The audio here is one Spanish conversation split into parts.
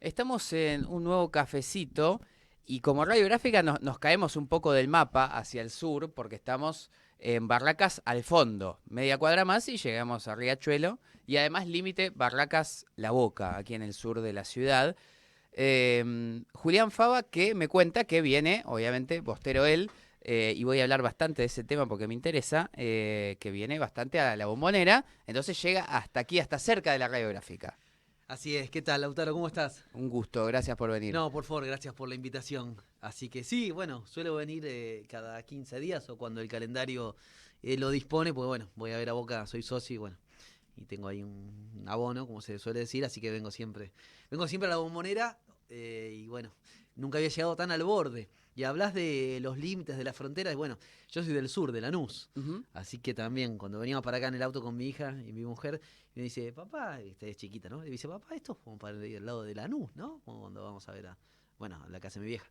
Estamos en un nuevo cafecito y como radiográfica nos caemos un poco del mapa hacia el sur porque estamos en Barracas al fondo, media cuadra más y llegamos a Riachuelo y además límite Barracas La Boca, aquí en el sur de la ciudad. Julián Fava que me cuenta que viene, obviamente, bostero él, y voy a hablar bastante de ese tema porque me interesa, que viene bastante a la Bombonera, entonces llega hasta aquí, hasta cerca de la radiográfica. Así es, ¿qué tal, Lautaro? ¿Cómo estás? Un gusto, gracias por venir. No, por favor, gracias por la invitación. Así que sí, bueno, suelo venir cada 15 días o cuando el calendario lo dispone, pues bueno, voy a ver a Boca, soy socio y bueno, y tengo ahí un abono, como se suele decir, así que vengo siempre a la Bombonera y bueno, nunca había llegado tan al borde. Y hablas de los límites de las fronteras, y bueno, yo soy del sur, de Lanús, así que también cuando veníamos para acá en el auto con mi hija y mi mujer, me dice, papá, esta es chiquita, ¿no? Y me dice, papá, esto es como para el lado de Lanús, ¿no? Como cuando vamos a ver a la casa de mi vieja.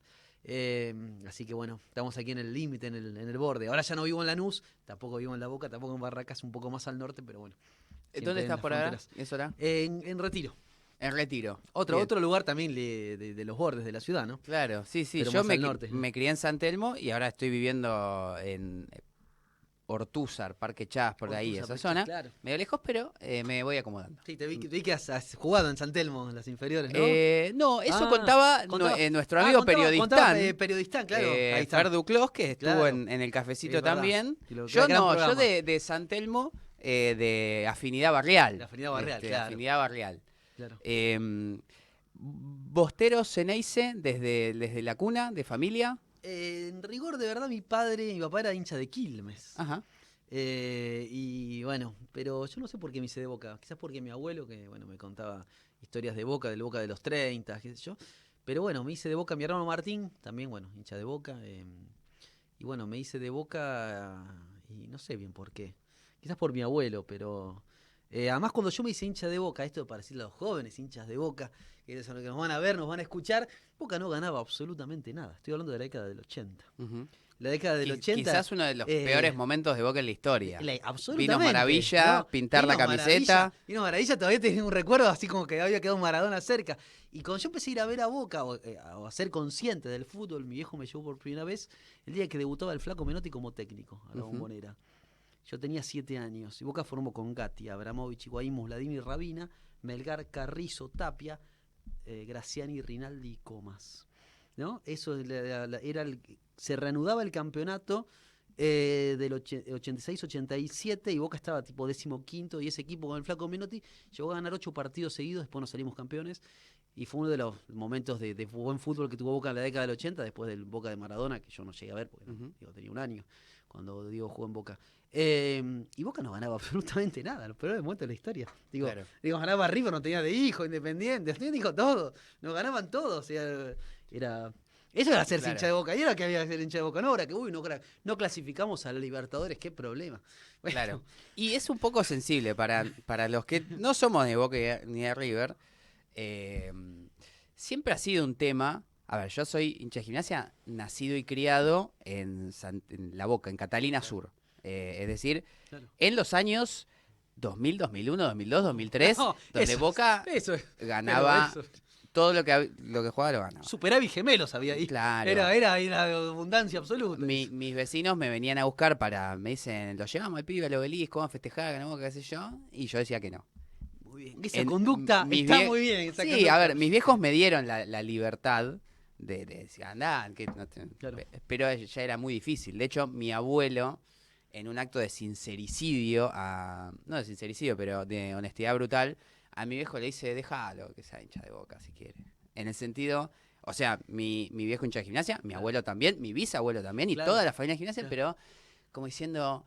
Así que bueno, estamos aquí en el límite, en el borde. Ahora ya no vivo en Lanús, tampoco vivo en La Boca, tampoco en Barracas, un poco más al norte, pero bueno. ¿Dónde estás por ahora? ¿Eso era? En Retiro. En Retiro. Otro lugar también de los bordes de la ciudad, ¿no? Claro, sí. Pero Yo más al norte. me crié en San Telmo y ahora estoy viviendo en Ortúzar, Parque Chas, por ahí, esa zona. Claro. Medio lejos, pero me voy acomodando. Sí, te vi que has jugado en San Telmo, en las inferiores, ¿no? No, eso contaba nuestro amigo Periodistán, Periodistán, claro. Ahí está. Fer Duclos, que estuvo Claro. en el cafecito Es verdad. también. Yo Yo de San Telmo, de Afinidad Barrial. De Afinidad Barrial, claro. Afinidad Barrial. Claro. Bostero Ceneice, desde la cuna, de familia. En rigor, de verdad, mi papá era hincha de Quilmes. Ajá. Y bueno, pero yo no sé por qué me hice de Boca. Quizás porque mi abuelo, que bueno, me contaba historias de Boca, del Boca de los 30, qué sé yo. Pero bueno, me hice de Boca mi hermano Martín, también, bueno, hincha de Boca. Y bueno, me hice de Boca y no sé bien por qué. Quizás por mi abuelo, pero... además, cuando yo me hice hincha de Boca, esto para decirle a los jóvenes hinchas de Boca, que son los que nos van a ver, nos van a escuchar, Boca no ganaba absolutamente nada. Estoy hablando de la década del 80. La década del 80. Quizás uno de los peores momentos de Boca en la historia. Absolutamente. Vino Maravilla, ¿no? pintar la camiseta. Vino Maravilla, todavía tenía un recuerdo así como que había quedado Maradona cerca. Y cuando yo empecé a ir a ver a Boca o a ser consciente del fútbol, mi viejo me llevó por primera vez el día que debutaba el Flaco Menotti como técnico a la Bombonera. Yo tenía 7 años y Boca formó con Gatti, Abramovich, Higuaín, Musladini y Rabina, Melgar, Carrizo, Tapia, Graciani, Rinaldi y Comas. ¿No? Eso se reanudaba el campeonato del 86-87 y Boca estaba tipo 15º y ese equipo con el Flaco Menotti llegó a ganar 8 partidos seguidos, después nos salimos campeones y fue uno de los momentos de buen fútbol que tuvo Boca en la década del 80, después del Boca de Maradona, que yo no llegué a ver porque tenía un año cuando Diego jugó en Boca. Y Boca no ganaba absolutamente nada, los peores momentos de la historia. Claro. Ganaba River, no tenía de hijo, Independiente, no tenía hijo todo, nos ganaban todos, o sea, eso era ser hincha de Boca, y era que había que ser hincha de Boca, no ahora que no clasificamos a la Libertadores, qué problema. Bueno. Claro. Y es un poco sensible para los que no somos de Boca ni de River. Siempre ha sido un tema. A ver, yo soy hincha de Gimnasia, nacido y criado en La Boca, en Catalina Sur. Es decir, en los años 2000, 2001, 2002, 2003, donde Boca ganaba todo lo que jugaba lo ganaba. Superávit gemelos había ahí. Claro. Era abundancia absoluta. Mis vecinos me venían a buscar me dicen, lo llevamos al pibe al obelisco, vamos a festejar, ganamos, qué sé yo, y yo decía que no. Muy bien. Esa conducta está muy bien. Sí, a ver, mis viejos me dieron la libertad de decir, andá, claro. Pero ya era muy difícil. De hecho, mi abuelo, en un acto de sincericidio, no de sincericidio, pero de honestidad brutal, a mi viejo le dice, déjalo que sea hincha de Boca si quiere. En el sentido, o sea, mi viejo hincha de Gimnasia, mi abuelo también, mi bisabuelo también, y toda la familia de Gimnasia, pero como diciendo...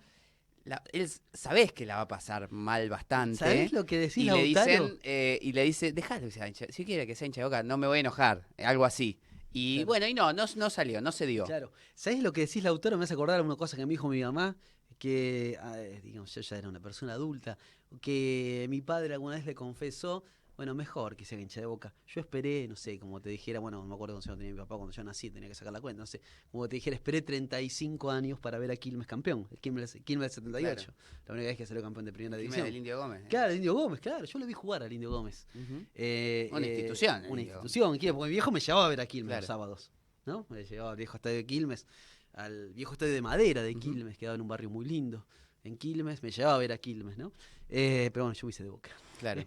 él sabés que la va a pasar mal bastante. ¿Sabés lo que decís, Lautaro? Y le dice, déjalo que sea hincha, si quiere que sea hincha de Boca, no me voy a enojar, algo así. Y bueno, y no salió, no se dio. Claro. ¿Sabés lo que decís, Lautaro? Me hace acordar una cosa que me dijo mi mamá, que, digamos, yo ya era una persona adulta, que mi padre alguna vez le confesó Bueno, mejor que sea hincha de Boca. Yo esperé, no sé, como te dijera, bueno, no me acuerdo cuando tenía mi papá, cuando yo nací, tenía que sacar la cuenta, no sé, como te dijera, esperé 35 años para ver a Quilmes campeón, el Quilmes 78, Claro. la única vez que salió campeón de primera Quilmes división. del Indio Gómez. Claro, el Indio Gómez, claro, yo lo vi jugar al Indio Gómez. Una institución. Una Indio institución, porque mi viejo me llevaba a ver a Quilmes Claro. los sábados, ¿no? Me llevaba al viejo estadio de Quilmes, al viejo estadio de madera de Quilmes, quedaba en un barrio muy lindo. En Quilmes, me llevaba a ver a Quilmes, ¿no? Pero bueno, yo hice de Boca. Claro.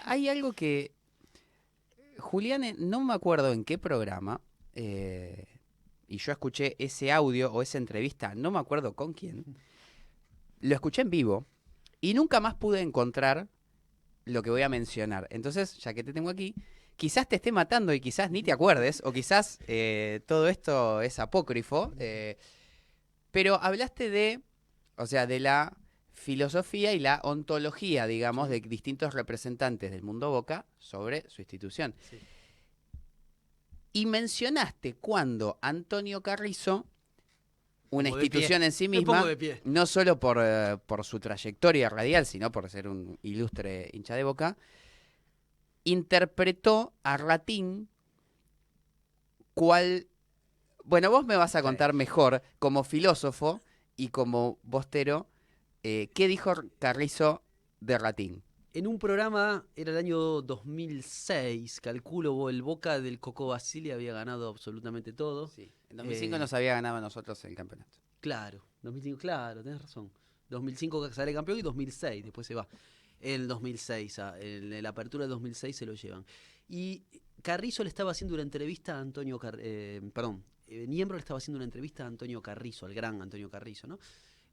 Hay algo que Julián, no me acuerdo en qué programa, y yo escuché ese audio o esa entrevista, no me acuerdo con quién, lo escuché en vivo y nunca más pude encontrar lo que voy a mencionar. Entonces, ya que te tengo aquí, quizás te esté matando y quizás ni te acuerdes, o quizás todo esto es apócrifo, pero hablaste de la filosofía y la ontología, digamos, de distintos representantes del mundo Boca sobre su institución. Sí. Y mencionaste cuando Antonio Carrizo, una Pongo de institución pie. en sí Me misma, pongo de pie. no solo por su trayectoria radial, sino por ser un ilustre hincha de Boca, interpretó a Ratín cual... Bueno, vos me vas a contar mejor, como filósofo y como bostero, ¿qué dijo Carrizo de Ratín? En un programa, era el año 2006, calculo, el Boca del Coco Basile había ganado absolutamente todo. Sí, en 2005 nos había ganado a nosotros el campeonato. Claro, 2005, claro, tenés razón. 2005 sale campeón y 2006, después se va. En 2006, en la apertura del 2006 se lo llevan. Y Carrizo le estaba haciendo una entrevista a Antonio Niembro le estaba haciendo una entrevista a Antonio Carrizo, al gran Antonio Carrizo, ¿no?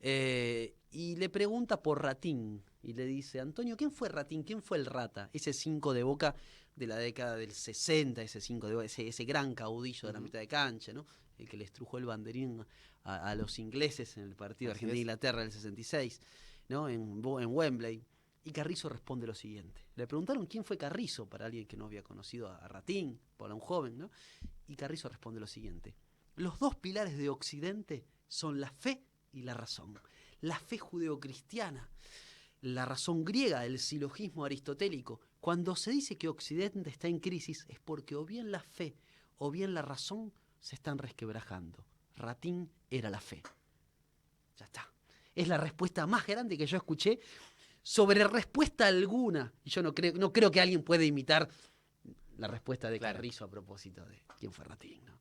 Y le pregunta por Ratín y le dice, Antonio, ¿quién fue Ratín? ¿Quién fue el Rata? Ese 5 de Boca de la década del 60, ese 5 de Boca, ese gran caudillo de la mitad de cancha, ¿no? El que le estrujó el banderín a los ingleses en el partido Argentina-Inglaterra del 66, ¿no? En Wembley. Y Carrizo responde lo siguiente. Le preguntaron quién fue Carrizo, para alguien que no había conocido a Ratín, para un joven, ¿no? Y Carrizo responde lo siguiente. Los dos pilares de Occidente son la fe y la razón. La fe judeocristiana, la razón griega, el silogismo aristotélico. Cuando se dice que Occidente está en crisis es porque o bien la fe o bien la razón se están resquebrajando. Ratín era la fe. Ya está. Es la respuesta más grande que yo escuché sobre respuesta alguna. Y yo no creo que alguien pueda imitar la respuesta de Carrizo a propósito de quién fue Ratín, ¿no?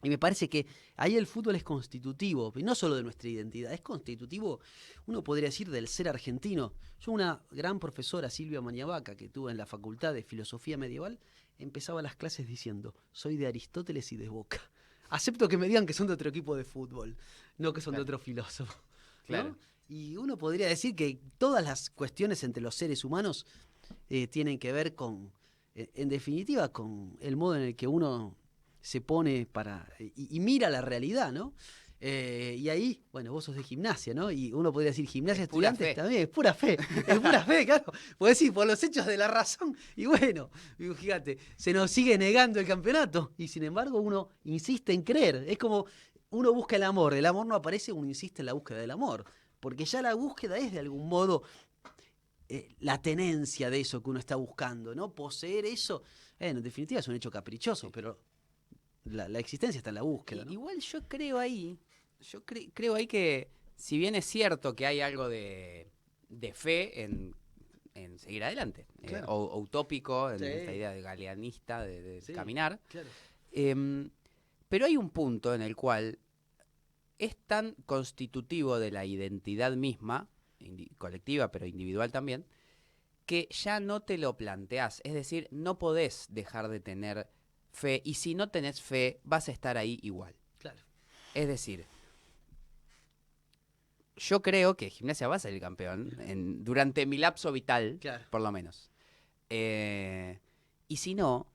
Y me parece que ahí el fútbol es constitutivo, y no solo de nuestra identidad, es constitutivo, uno podría decir, del ser argentino. Yo, una gran profesora, Silvia Maniabaca, que tuve en la Facultad de Filosofía Medieval, empezaba las clases diciendo, soy de Aristóteles y de Boca. Acepto que me digan que son de otro equipo de fútbol, no que son de otro filósofo, ¿no? Claro. Y uno podría decir que todas las cuestiones entre los seres humanos tienen que ver con, en definitiva, con el modo en el que uno se pone y mira la realidad, ¿no? Y ahí, bueno, vos sos de Gimnasia, ¿no? Y uno podría decir Gimnasia Estudiantes también, es pura fe, claro. Podés decir, por los hechos de la razón. Y bueno, fíjate, se nos sigue negando el campeonato y sin embargo uno insiste en creer. Es como uno busca el amor no aparece, uno insiste en la búsqueda del amor. Porque ya la búsqueda es de algún modo la tenencia de eso que uno está buscando, ¿no? Poseer eso, en definitiva es un hecho caprichoso, pero la existencia está en la búsqueda, ¿no? Igual yo creo ahí que si bien es cierto que hay algo de fe en seguir adelante, Claro. o utópico, en Sí. esta idea de galeanista, de Sí, caminar, claro. pero hay un punto en el cual es tan constitutivo de la identidad misma, colectiva pero individual también, que ya no te lo planteás. Es decir, no podés dejar de tener fe, y si no tenés fe, vas a estar ahí igual. Claro. Es decir, yo creo que Gimnasia va a ser el campeón durante mi lapso vital, Claro. por lo menos. Y si no,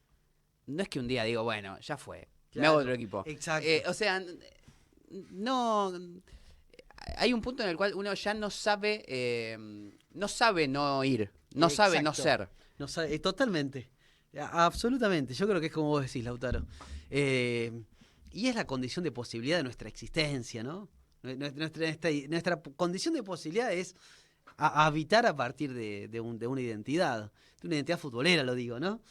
no es que un día digo, bueno, ya fue, me Claro, hago otro equipo. exacto. O sea, no... Hay un punto en el cual uno ya no sabe no ir, no sabe no ser. No sabe, totalmente. Absolutamente. Yo creo que es como vos decís, Lautaro. Y es la condición de posibilidad de nuestra existencia, ¿no? Nuestra condición de posibilidad es a habitar a partir de una identidad, de una identidad futbolera, lo digo, ¿no?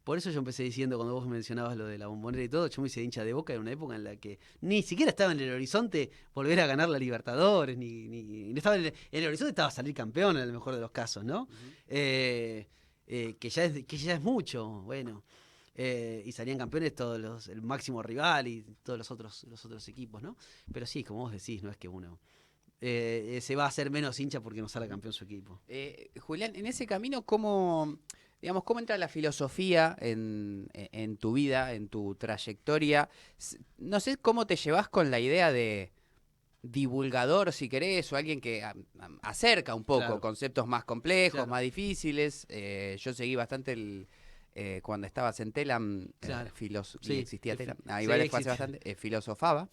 Por eso yo empecé diciendo, cuando vos mencionabas lo de la Bombonera y todo, yo me hice hincha de Boca en una época en la que ni siquiera estaba en el horizonte volver a ganar la Libertadores, ni estaba en el horizonte, estaba salir campeón en el mejor de los casos, ¿no? Que ya es mucho, bueno. Y salían campeones el máximo rival y todos los otros equipos, ¿no? Pero sí, como vos decís, no es que uno se va a hacer menos hincha porque no sale campeón su equipo. Julián, en ese camino, ¿cómo entra la filosofía en tu vida, en tu trayectoria? No sé cómo te llevas con la idea de divulgador, si querés, o alguien que acerca un poco conceptos más complejos, más difíciles. Yo seguí bastante cuando estabas en Telam, existía Telam, igual fue hace bastante, filosofaba,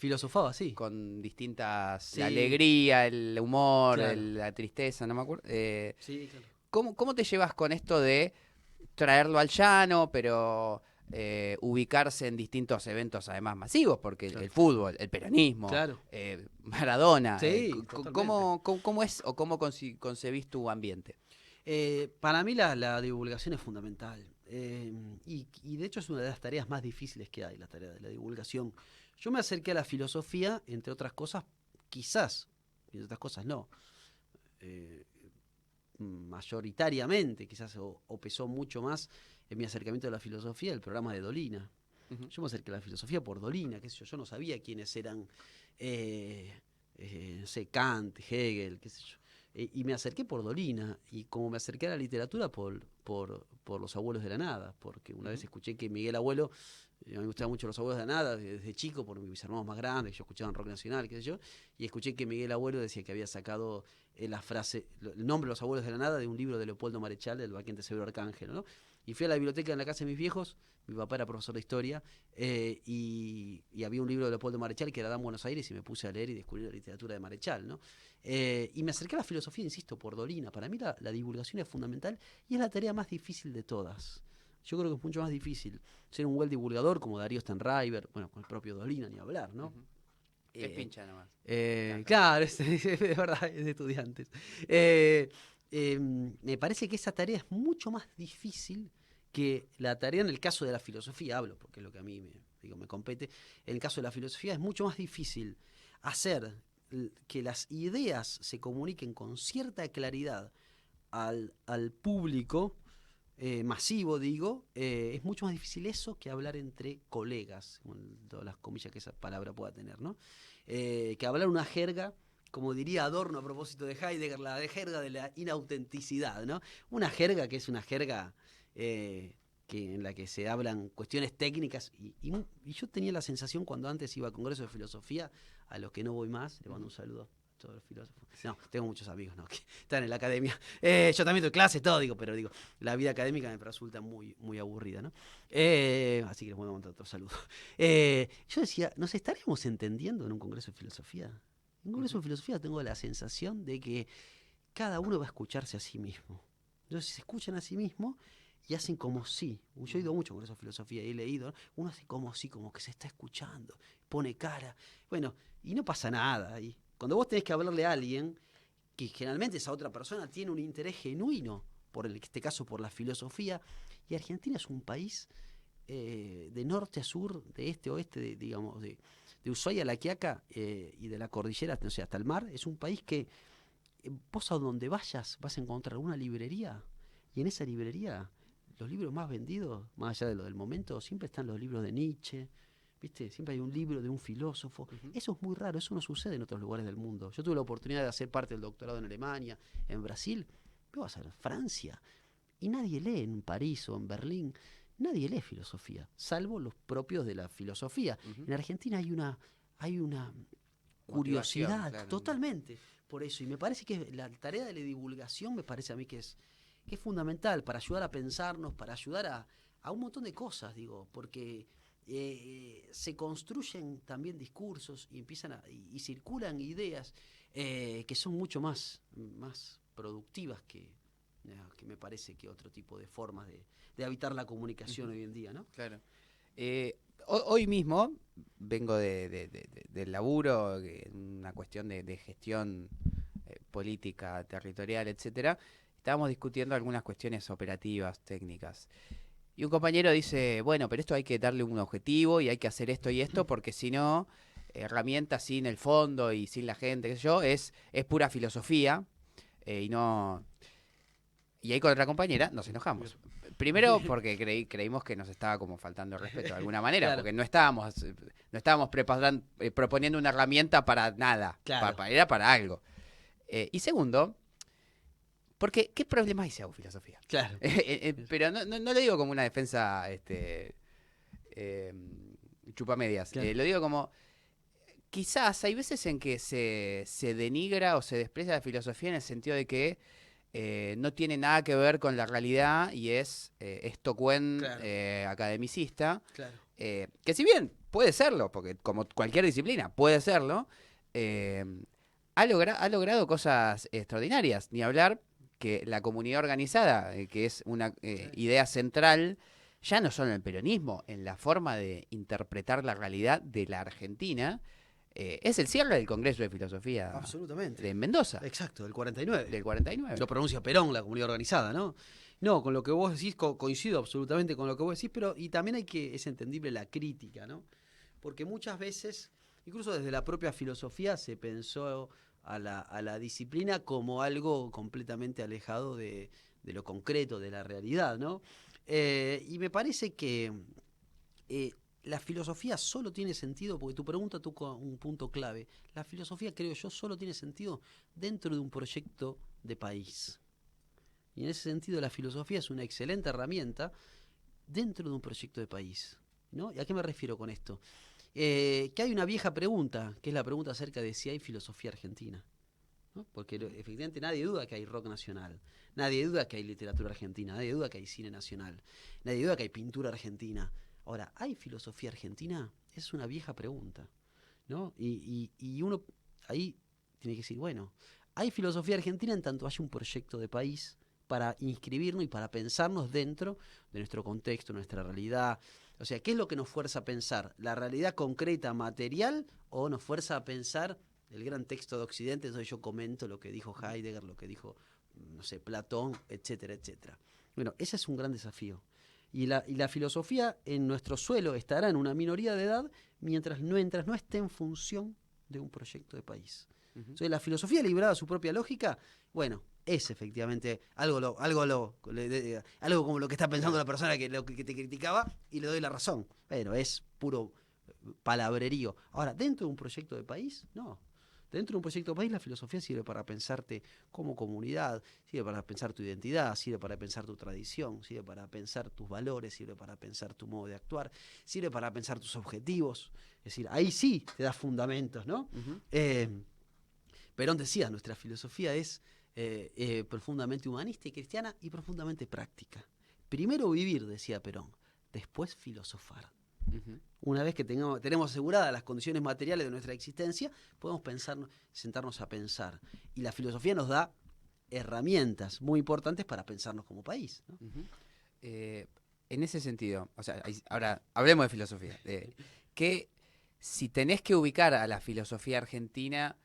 sí. con distintas, la alegría, el humor, la tristeza, no me acuerdo. Sí, claro. ¿Cómo te llevas con esto de traerlo al llano, pero ubicarse en distintos eventos además masivos? Porque el fútbol, el peronismo, Maradona, ¿cómo es o cómo concebís tu ambiente? Para mí la divulgación es fundamental. Y de hecho es una de las tareas más difíciles que hay, la tarea de la divulgación. Yo me acerqué a la filosofía, entre otras cosas, quizás, entre otras cosas no, mayoritariamente, quizás, o pesó mucho más en mi acercamiento a la filosofía el programa de Dolina. Yo me acerqué a la filosofía por Dolina, qué sé yo no sabía quiénes eran, no sé, Kant, Hegel, qué sé yo. Y me acerqué por Dolina, y como me acerqué a la literatura por Los Abuelos de la Nada, porque una vez escuché que Miguel Abuelo, a mí me gustaban mucho Los Abuelos de la Nada desde chico, por mis hermanos más grandes, yo escuchaba rock nacional, qué sé yo, y escuché que Miguel Abuelo decía que había sacado la frase, el nombre de Los Abuelos de la Nada de un libro de Leopoldo Marechal, del Valiente Severo Arcángel, ¿no? Y fui a la biblioteca en la casa de mis viejos, mi papá era profesor de historia, y había un libro de Leopoldo Marechal que era Dan Buenos Aires, y me puse a leer y descubrí la literatura de Marechal, ¿no? Y me acerqué a la filosofía, insisto, por Dolina. Para mí la divulgación es fundamental y es la tarea más difícil de todas. Yo creo que es mucho más difícil ser un buen divulgador como Darío Stanraiver, bueno, con el propio Dolina ni hablar, ¿no? Es pincha nomás. Claro, es de verdad, es de estudiantes. Me parece que esa tarea es mucho más difícil que la tarea en el caso de la filosofía, hablo porque es lo que a mí me compete. En el caso de la filosofía es mucho más difícil hacer que las ideas se comuniquen con cierta claridad al público masivo, digo, es mucho más difícil eso que hablar entre colegas, con todas las comillas que esa palabra pueda tener, ¿no? Que hablar una jerga, como diría Adorno a propósito de Heidegger, la jerga de la inautenticidad, ¿no? Una jerga que es una jerga en la que se hablan cuestiones técnicas y yo tenía la sensación cuando antes iba a congresos de filosofía, a los que no voy más, le mando un saludo a todos los filósofos. No, tengo muchos amigos, ¿no? Que están en la academia. Yo también doy clases, todo, pero la vida académica me resulta muy, muy aburrida, ¿no? Así que les voy a mandar otro saludo. Yo decía, ¿nos estaremos entendiendo en un congreso de filosofía? En un congreso de filosofía tengo la sensación de que cada uno va a escucharse a sí mismo. Entonces se escuchan a sí mismos y hacen como si. Yo he ido mucho con esa filosofía y he leído, ¿no? Uno hace como si, como que se está escuchando, pone cara. Bueno, y no pasa nada ahí. Cuando vos tenés que hablarle a alguien, que generalmente esa otra persona tiene un interés genuino, en este caso por la filosofía, y Argentina es un país de norte a sur, de este a oeste, digamos, de Ushuaia a La Quiaca y de la cordillera, no sé, hasta el mar. Es un país que vos a donde vayas vas a encontrar una librería, y en esa librería los libros más vendidos, más allá de lo del momento, siempre están los libros de Nietzsche, ¿viste? Siempre hay un libro de un filósofo. Eso es muy raro, eso no sucede en otros lugares del mundo. Yo tuve la oportunidad de hacer parte del doctorado en Alemania, en Brasil, pero vas a ver Francia, y nadie lee en París o en Berlín, nadie lee filosofía, salvo los propios de la filosofía. En Argentina hay una curiosidad, claro, totalmente, por eso. Y me parece que la tarea de la divulgación me parece a mí que es fundamental para ayudar a pensarnos, para ayudar a un montón de cosas, digo, porque se construyen también discursos y empiezan y circulan ideas que son mucho más productivas que me parece que otro tipo de formas de habitar la comunicación hoy en día, ¿no? Claro. Hoy mismo vengo del laburo, una cuestión de gestión política territorial, etcétera, estábamos discutiendo algunas cuestiones operativas, técnicas. Y un compañero dice, bueno, pero esto hay que darle un objetivo y hay que hacer esto y esto, porque si no, herramientas sin el fondo y sin la gente, qué sé yo, es pura filosofía, y no... Y ahí con otra compañera nos enojamos. Primero porque creímos que nos estaba como faltando el respeto de alguna manera, Claro. porque no estábamos proponiendo una herramienta para nada, Claro. era para algo. Y segundo, porque ¿qué problema hay si hago filosofía? Claro. Pero no lo digo como una defensa chupamedias, Claro. lo digo como... Quizás hay veces en que se denigra o se desprecia la filosofía en el sentido de que no tiene nada que ver con la realidad y es estocuén Claro. academicista, Claro. que si bien puede serlo, porque como cualquier disciplina puede serlo, eh, ha logrado cosas extraordinarias. Ni hablar que la comunidad organizada, que es una idea central, ya no solo en el peronismo, en la forma de interpretar la realidad de la Argentina, es el cierre del Congreso de Filosofía Absolutamente. de Mendoza, Exacto, del 49. del 49. Lo pronuncia Perón, la comunidad organizada, ¿no? No, con lo que vos decís, coincido absolutamente con lo que vos decís, pero y también es entendible la crítica, ¿no? Porque muchas veces, incluso desde la propia filosofía, se pensó a la disciplina como algo completamente alejado de lo concreto, de la realidad, ¿no? Y me parece que la filosofía solo tiene sentido, porque tu pregunta toca un punto clave. La filosofía, creo yo, solo tiene sentido dentro de un proyecto de país. Y en ese sentido la filosofía es una excelente herramienta dentro de un proyecto de país, ¿no? ¿Y a qué me refiero con esto? Que hay una vieja pregunta, que es la pregunta acerca de si hay filosofía argentina, ¿no? Porque efectivamente nadie duda que hay rock nacional, nadie duda que hay literatura argentina, nadie duda que hay cine nacional, nadie duda que hay pintura argentina. Ahora, ¿hay filosofía argentina? Es una vieja pregunta, ¿no? Y uno ahí tiene que decir, bueno, hay filosofía argentina en tanto haya un proyecto de país para inscribirnos y para pensarnos dentro de nuestro contexto, nuestra realidad. O sea, ¿qué es lo que nos fuerza a pensar? ¿La realidad concreta, material, o nos fuerza a pensar el gran texto de Occidente, donde yo comento lo que dijo Heidegger, lo que dijo, no sé, Platón, etcétera, etcétera? Bueno, ese es un gran desafío. Y la filosofía en nuestro suelo estará en una minoría de edad mientras no esté en función de un proyecto de país. Entonces, la filosofía librada a su propia lógica, bueno, es efectivamente algo como lo que está pensando la persona que te criticaba, y le doy la razón. Bueno, es puro palabrerío. Ahora, dentro de un proyecto de país, no. Dentro de un proyecto de país, la filosofía sirve para pensarte como comunidad, sirve para pensar tu identidad, sirve para pensar tu tradición, sirve para pensar tus valores, sirve para pensar tu modo de actuar, sirve para pensar tus objetivos. Es decir, ahí sí te da fundamentos, ¿no? Perón decía, nuestra filosofía es profundamente humanista y cristiana y profundamente práctica. Primero vivir, decía Perón, después filosofar. Una vez que tenemos aseguradas las condiciones materiales de nuestra existencia, podemos sentarnos a pensar. Y la filosofía nos da herramientas muy importantes para pensarnos como país, ¿no? En ese sentido, o sea, ahora hablemos de filosofía. Que si tenés que ubicar a la filosofía argentina,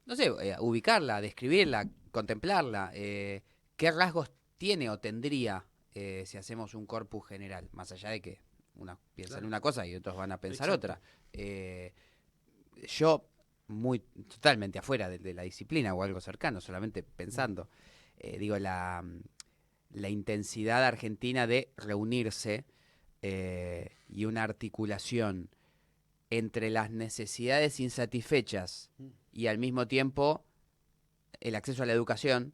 no sé, ubicarla, describirla, contemplarla, ¿qué rasgos tiene o tendría si hacemos un corpus general? Más allá de que unos piensan una cosa y otros van a pensar otra. Yo, totalmente afuera de la disciplina o algo cercano, solamente pensando, digo, la intensidad argentina de reunirse y una articulación entre las necesidades insatisfechas y al mismo tiempo el acceso a la educación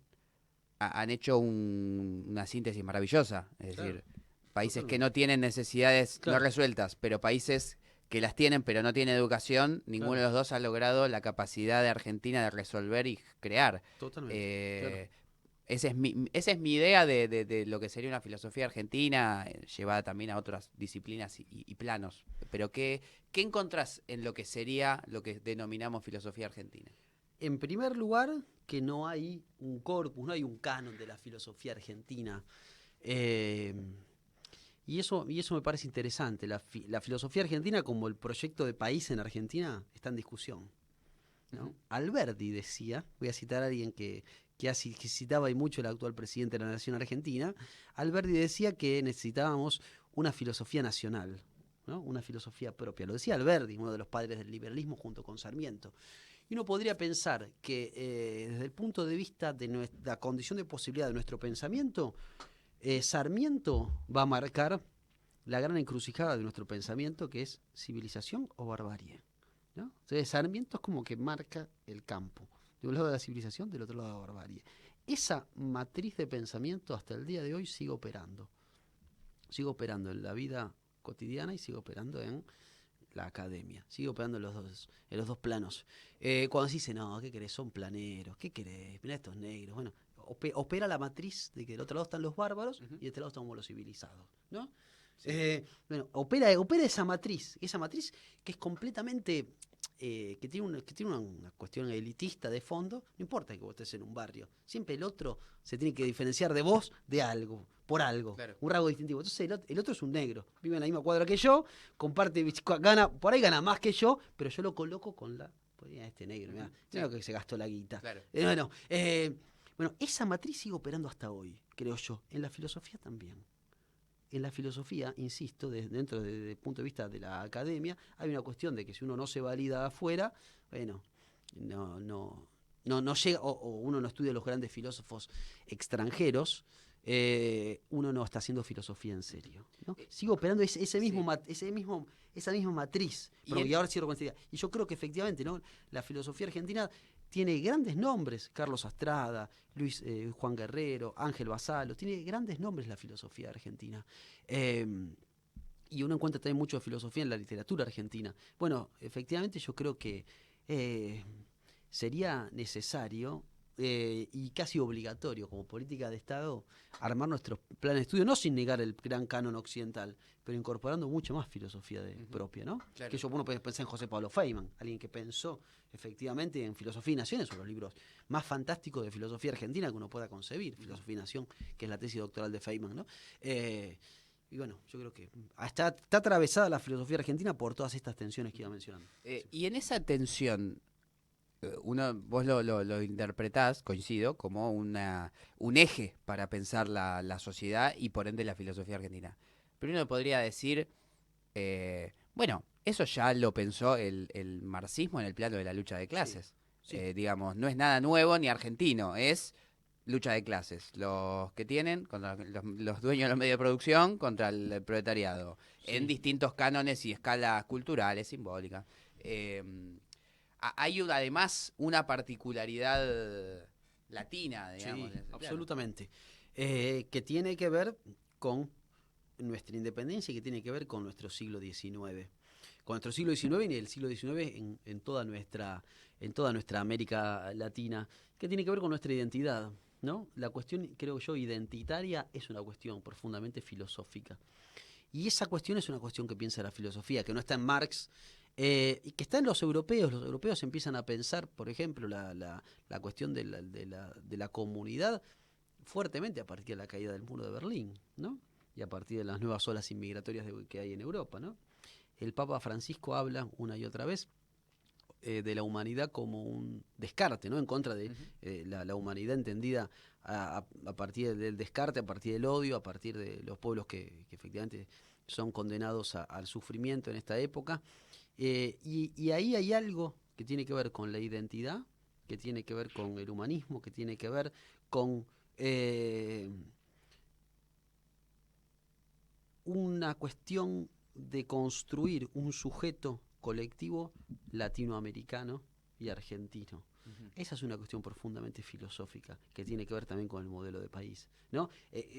han hecho una síntesis maravillosa. Es decir, países que no tienen necesidades no resueltas, pero países que las tienen pero no tienen educación, ninguno de los dos ha logrado la capacidad de Argentina de resolver y crear. Totalmente. Esa es mi idea de lo que sería una filosofía argentina, llevada también a otras disciplinas y planos. Pero ¿qué encontrás en lo que sería lo que denominamos filosofía argentina? En primer lugar, que no hay un corpus, no hay un canon de la filosofía argentina. Y eso me parece interesante. La filosofía argentina como el proyecto de país en Argentina está en discusión. ¿no? Alberdi decía, voy a citar a alguien que citaba y mucho el actual presidente de la Nación Argentina. Alberdi decía que necesitábamos una filosofía nacional, ¿no? Una filosofía propia. Lo decía Alberdi, uno de los padres del liberalismo junto con Sarmiento. Y uno podría pensar que desde el punto de vista de la condición de posibilidad de nuestro pensamiento, Sarmiento va a marcar la gran encrucijada de nuestro pensamiento, que es civilización o barbarie, ¿no? Entonces Sarmiento es como que marca el campo. De un lado de la civilización, del otro lado de la barbarie. Esa matriz de pensamiento hasta el día de hoy sigue operando. Sigue operando en la vida cotidiana y sigue operando en la academia. Sigue operando en los dos planos. Cuando se dice, no, ¿qué querés? Son planeros. ¿Qué querés? Mirá estos negros. Bueno, opera la matriz de que del otro lado están los bárbaros y de este lado estamos los civilizados, ¿no? Sí. Bueno, opera esa matriz que es completamente, que tiene una cuestión elitista de fondo. No importa que vos estés en un barrio, siempre el otro se tiene que diferenciar de vos de algo, por algo, claro. Un rasgo distintivo. Entonces el otro es un negro, vive en la misma cuadra que yo, comparte, por ahí gana más que yo, pero yo lo coloco con este negro, mirá, sí. Que se gastó la guita. Claro. Bueno, esa matriz sigue operando hasta hoy, creo yo, en la filosofía también. En la filosofía, insisto, dentro del punto de vista de la academia, hay una cuestión de que si uno no se valida afuera, bueno, no llega, o uno no estudia los grandes filósofos extranjeros, uno no está haciendo filosofía en serio, ¿no? Sigue operando esa misma matriz. Y ahora cierro con esta idea. Y yo creo que efectivamente, ¿no? La filosofía argentina tiene grandes nombres, Carlos Astrada, Juan Guerrero, Ángel Basalo, tiene grandes nombres la filosofía argentina. Y uno encuentra también mucho de filosofía en la literatura argentina. Bueno, efectivamente yo creo que sería necesario y casi obligatorio como política de Estado armar nuestros planes de estudio, no sin negar el gran canon occidental, pero incorporando mucho más filosofía propia, ¿no? Claro. Que uno puede pensar en José Pablo Feynman, alguien que pensó efectivamente en Filosofía y Naciones, son los libros más fantásticos de filosofía argentina que uno pueda concebir, Filosofía y Nación, que es la tesis doctoral de Feynman, ¿no? Y bueno, yo creo que está atravesada la filosofía argentina por todas estas tensiones que iba mencionando. Y en esa tensión, vos lo interpretás, coincido, como un eje para pensar la sociedad y por ende la filosofía argentina. Pero uno podría decir, bueno, eso ya lo pensó el marxismo en el plano de la lucha de clases. Sí, sí. Digamos, no es nada nuevo ni argentino, es lucha de clases. Los que tienen, contra los dueños de los medios de producción, contra el proletariado, sí. En distintos cánones y escalas culturales, simbólicas. Hay además una particularidad latina, digamos. Sí, absolutamente. Que tiene que ver con nuestra independencia y que tiene que ver con nuestro siglo XIX. Con nuestro siglo XIX y el siglo XIX en toda nuestra América Latina, que tiene que ver con nuestra identidad, ¿no? La cuestión, creo yo, identitaria es una cuestión profundamente filosófica. Y esa cuestión es una cuestión que piensa la filosofía, que no está en Marx, y que está en los europeos. Los europeos empiezan a pensar, por ejemplo, la cuestión de la comunidad fuertemente a partir de la caída del muro de Berlín, ¿no? Y a partir de las nuevas olas inmigratorias que hay en Europa, ¿no? El Papa Francisco habla una y otra vez de la humanidad como un descarte, ¿no? En contra de la humanidad entendida a partir del descarte, a partir del odio, a partir de los pueblos que efectivamente son condenados al sufrimiento en esta época. Y ahí hay algo que tiene que ver con la identidad, que tiene que ver con el humanismo, que tiene que ver con una cuestión de construir un sujeto colectivo latinoamericano y argentino. Esa es una cuestión profundamente filosófica que tiene que ver también con el modelo de país, ¿no?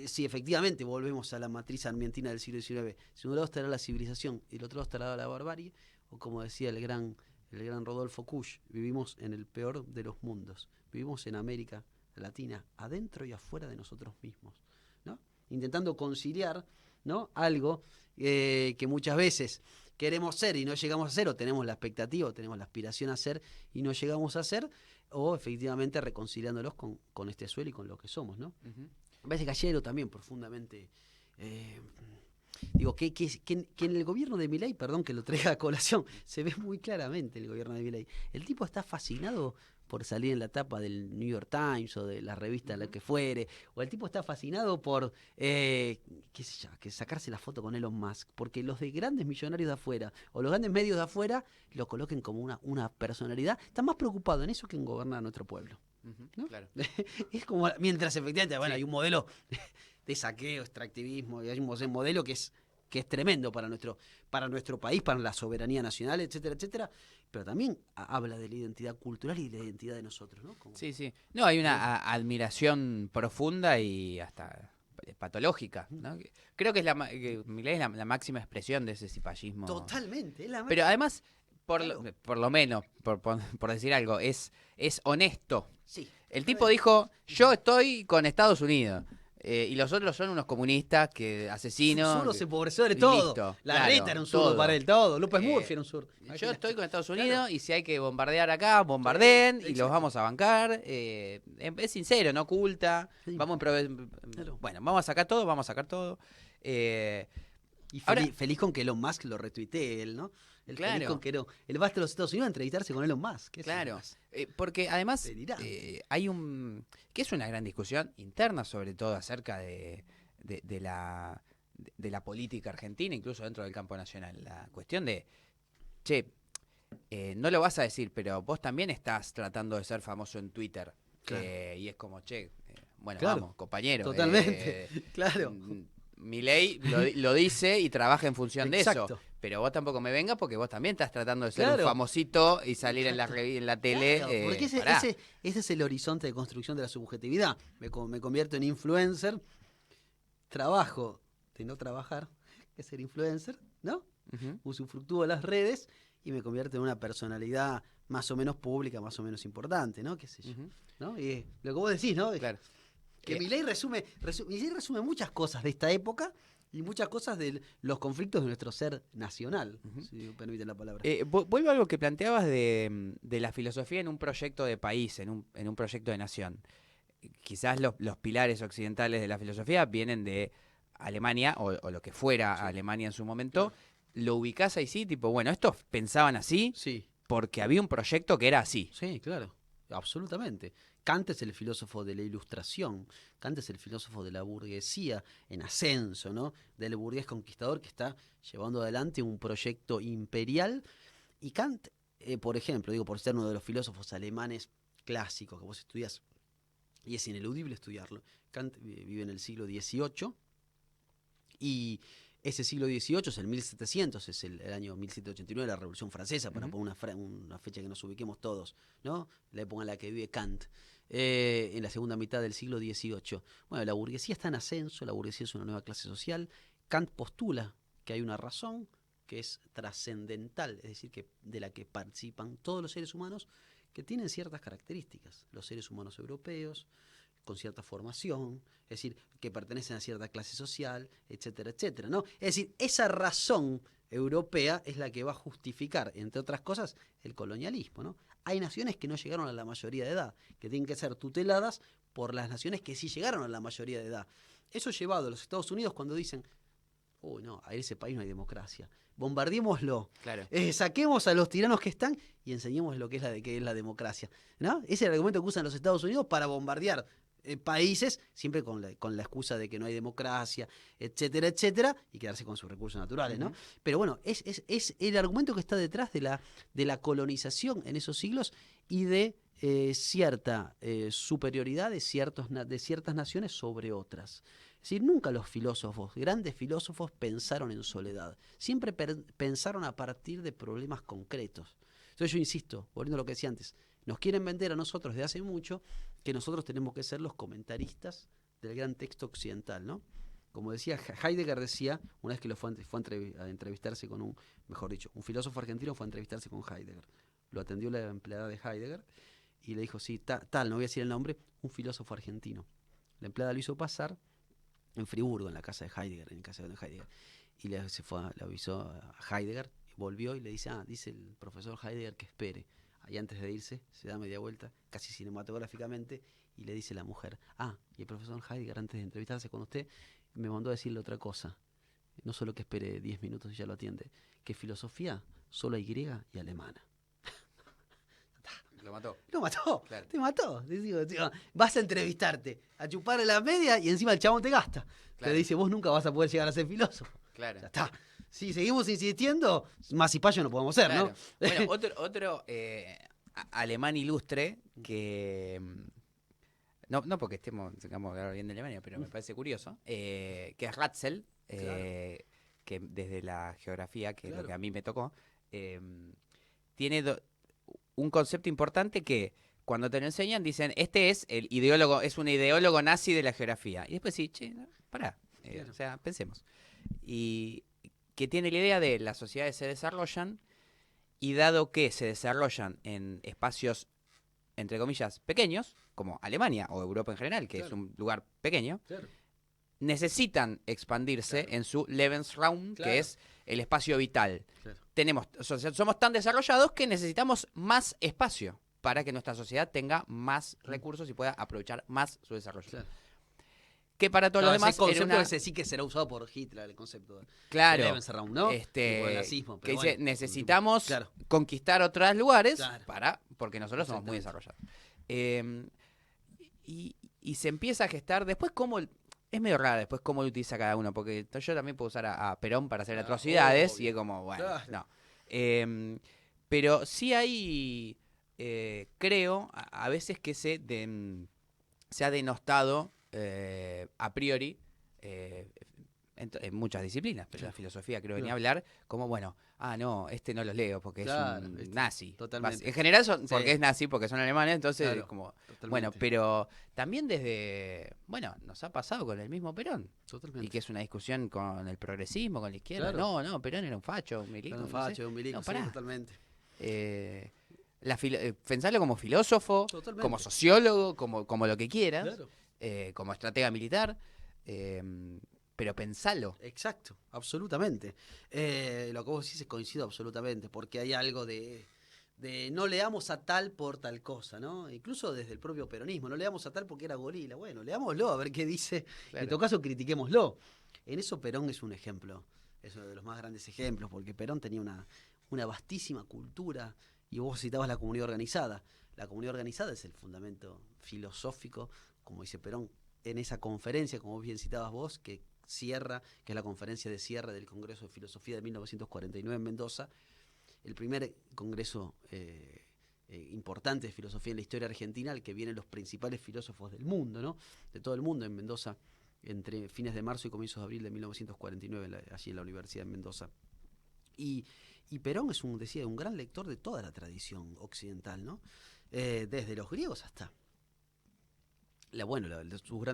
Si efectivamente volvemos a la matriz argentina del siglo XIX, si un lado estará la civilización y del otro lado estará la barbarie, o como decía el gran Rodolfo Kusch, vivimos en el peor de los mundos, vivimos en América Latina, adentro y afuera de nosotros mismos, ¿no? Intentando conciliar, ¿no? Algo que muchas veces queremos ser y no llegamos a ser, o tenemos la expectativa, o tenemos la aspiración a ser y no llegamos a ser, o efectivamente reconciliándolos con este suelo y con lo que somos, ¿no? Me parece que Gallero también profundamente, digo, que en el gobierno de Milei, perdón que lo traiga a colación, se ve muy claramente el gobierno de Milei. El tipo está fascinado por salir en la tapa del New York Times o de la revista la que fuere, o el tipo está fascinado por, qué sé yo, que sacarse la foto con Elon Musk, porque los de grandes millonarios de afuera o los grandes medios de afuera lo coloquen como una personalidad, está más preocupado en eso que en gobernar a nuestro pueblo. ¿No? Claro. Es como, mientras efectivamente, bueno, Sí. hay un modelo de saqueo, extractivismo, y hay un modelo que es tremendo para nuestro país, para la soberanía nacional, etcétera, etcétera, pero también habla de la identidad cultural y de la identidad de nosotros, ¿no? Como, Sí, sí. No, hay una admiración profunda y hasta patológica, ¿no? Creo que que Milei es la máxima expresión de ese cipallismo. totalmente, Pero además, claro. por lo menos, por decir algo, es honesto. Sí. El tipo dijo, yo estoy con Estados Unidos. Y los otros son unos comunistas, asesinos. Son los empobrecedores, y todo. listo, La claro, Reta era un zurdo para él, todo. López Murphy era un zurdo. Yo estoy con Estados Claro. Unidos y si hay que bombardear acá, bombardeen y Exacto. los vamos a bancar. Es sincero, no oculta. Sí. Vamos Claro. Bueno, vamos a sacar todo, vamos a sacar todo. Y Ahora- feliz con que Elon Musk lo retuitee él, ¿no? Él Claro. feliz con que él va hasta los Estados Unidos a entrevistarse con Elon Musk. Claro, porque además Delirante. hay que es una gran discusión interna, sobre todo acerca de la política argentina, incluso dentro del campo nacional. La cuestión de, che, no lo vas a decir, pero vos también estás tratando de ser famoso en Twitter. Claro. Y es como, che, bueno, Claro. vamos, compañero. Totalmente. Claro. Milei lo dice y trabaja en función de eso. Exacto. Pero vos tampoco me vengas porque vos también estás tratando de ser Claro. un famosito y salir en Exacto. en la tele. Claro, porque pará. ese es el horizonte de construcción de la subjetividad. Me convierto en influencer, trabajo de no trabajar, que es ser influencer, ¿no? Ujú. Usufructúo de las redes y me convierto en una personalidad más o menos pública, más o menos importante, ¿no? ¿Qué sé yo? Ujú. ¿No? Y lo que vos decís, ¿no? Claro. Que Eh, Milei Milei resume muchas cosas de esta época y muchas cosas de los conflictos de nuestro ser nacional, si me permiten la palabra. Vuelvo a algo que planteabas de la filosofía en un proyecto de país, en un proyecto de nación. Quizás los pilares occidentales de la filosofía vienen de Alemania o lo que fuera Sí. Alemania en su momento. Lo ubicás ahí, sí, tipo, bueno, estos pensaban así Sí, porque había un proyecto que era así. sí, claro, absolutamente. Kant es el filósofo de la Ilustración, Kant es el filósofo de la burguesía en ascenso, ¿no? Del burgués conquistador que está llevando adelante un proyecto imperial. Y Kant, por ejemplo, digo, por ser uno de los filósofos alemanes clásicos que vos estudias, y es ineludible estudiarlo, Kant vive en el siglo XVIII, y ese siglo XVIII es el 1700, es el año 1789, la Revolución Francesa, para Ujú. poner una fecha que nos ubiquemos todos, ¿no? La época en la que vive Kant, en la segunda mitad del siglo XVIII. Bueno, la burguesía está en ascenso, la burguesía es una nueva clase social. Kant postula que hay una razón que es trascendental, es decir, que de la que participan todos los seres humanos que tienen ciertas características, los seres humanos europeos, con cierta formación, es decir, que pertenecen a cierta clase social, etcétera, etcétera, ¿no? Es decir, esa razón europea es la que va a justificar, entre otras cosas, el colonialismo, ¿no? Hay naciones que no llegaron a la mayoría de edad, que tienen que ser tuteladas por las naciones que sí llegaron a la mayoría de edad. Eso llevado a los Estados Unidos cuando dicen, uy, no, a ese país no hay democracia. Bombardeémoslo, Claro. saquemos a los tiranos que están y enseñemos lo que es la democracia, ¿no? Ese es el argumento que usan los Estados Unidos para bombardear países, siempre con la excusa de que no hay democracia, etcétera, etcétera, y quedarse con sus recursos naturales, ¿no? Ujú. Pero bueno, es el argumento que está detrás de la colonización en esos siglos y de cierta superioridad de ciertas naciones sobre otras. Es decir, nunca los filósofos, grandes filósofos, pensaron en soledad. Siempre pensaron a partir de problemas concretos. Entonces yo insisto, volviendo a lo que decía antes, nos quieren vender a nosotros de hace mucho que nosotros tenemos que ser los comentaristas del gran texto occidental, ¿no? Como decía, Heidegger decía, una vez que lo fue a entrevistarse con mejor dicho, un filósofo argentino fue a entrevistarse con Heidegger. Lo atendió la empleada de Heidegger y le dijo, sí, tal, no voy a decir el nombre, un filósofo argentino. La empleada lo hizo pasar en Friburgo, en la casa de Heidegger, en el casero de Heidegger. Y le avisó a Heidegger, volvió y le dice, dice el profesor Heidegger que espere. Ahí antes de irse, se da media vuelta, casi cinematográficamente, y le dice la mujer, y el profesor Heidegger antes de entrevistarse con usted, me mandó a decirle otra cosa. no solo que espere 10 minutos y ya lo atiende, que filosofía solo hay griega y alemana. Lo mató. Lo mató, Claro. te mató. Te digo, vas a entrevistarte, a chuparle la media y encima el chabón te gasta. Claro. Te dice, vos nunca vas a poder llegar a ser filósofo. Claro. Ya está. Si seguimos insistiendo, más cipayo no podemos ser, Claro. ¿no? Bueno, otro alemán ilustre que... No porque tengamos que hablar bien de Alemania, pero me parece curioso, que es Ratzel, que desde la geografía, que es lo que a mí me tocó, tiene un concepto importante que cuando te lo enseñan dicen, este es el ideólogo, es un ideólogo nazi de la geografía. Y después sí, che, no, pará, o sea, pensemos. Y que tiene la idea de las sociedades se desarrollan y dado que se desarrollan en espacios, entre comillas, pequeños, como Alemania o Europa en general, que es un lugar pequeño, necesitan expandirse en su Lebensraum, que es el espacio vital. Somos tan desarrollados que necesitamos más espacio para que nuestra sociedad tenga más recursos y pueda aprovechar más su desarrollo. Que para todos los demás ese concepto era una... ese sí que será usado por Hitler, el concepto de Claro, ¿no? El nazismo, que pero dice, bueno, necesitamos conquistar otros lugares porque nosotros somos muy Exactamente. desarrollados. Y se empieza a gestar después cómo... Es medio raro después cómo lo utiliza cada uno, porque yo también puedo usar a Perón para hacer atrocidades obvio. y es como, bueno, Claro. no. Pero sí hay, creo, a veces que se ha denostado a priori en muchas disciplinas, pero la filosofía creo que ni hablar, como bueno, no, no los leo porque es un nazi. Totalmente. En general porque es nazi, porque son alemanes, entonces Claro, como... totalmente. Bueno, pero también nos ha pasado con el mismo Perón. Totalmente. Y que es una discusión con el progresismo, con la izquierda. Claro. No, Perón era un facho, un milico. Un facho, un milico, sí, pará. totalmente. Pensarlo como filósofo, Totalmente. como sociólogo, como lo que quieras, Claro. como estratega militar, pero pensalo. Exacto, absolutamente. Lo que vos decís coincido absolutamente, porque hay algo de no leamos a tal por tal cosa, ¿no? Incluso desde el propio peronismo, no leamos a tal porque era gorila. Bueno, leámoslo a ver qué dice. Claro. En todo caso, critiquémoslo. En eso Perón es un ejemplo, es uno de los más grandes ejemplos, porque Perón tenía una vastísima cultura, y vos citabas la comunidad organizada. La comunidad organizada es el fundamento filosófico, como dice Perón, en esa conferencia, como bien citabas vos, que es la conferencia de cierre del Congreso de Filosofía de 1949 en Mendoza, el primer congreso importante de filosofía en la historia argentina, al que vienen los principales filósofos del mundo, ¿no? De todo el mundo, en Mendoza, entre fines de marzo y comienzos de abril de 1949, allí en la Universidad de Mendoza. Y Perón es un gran lector de toda la tradición occidental, ¿no? Desde los griegos hasta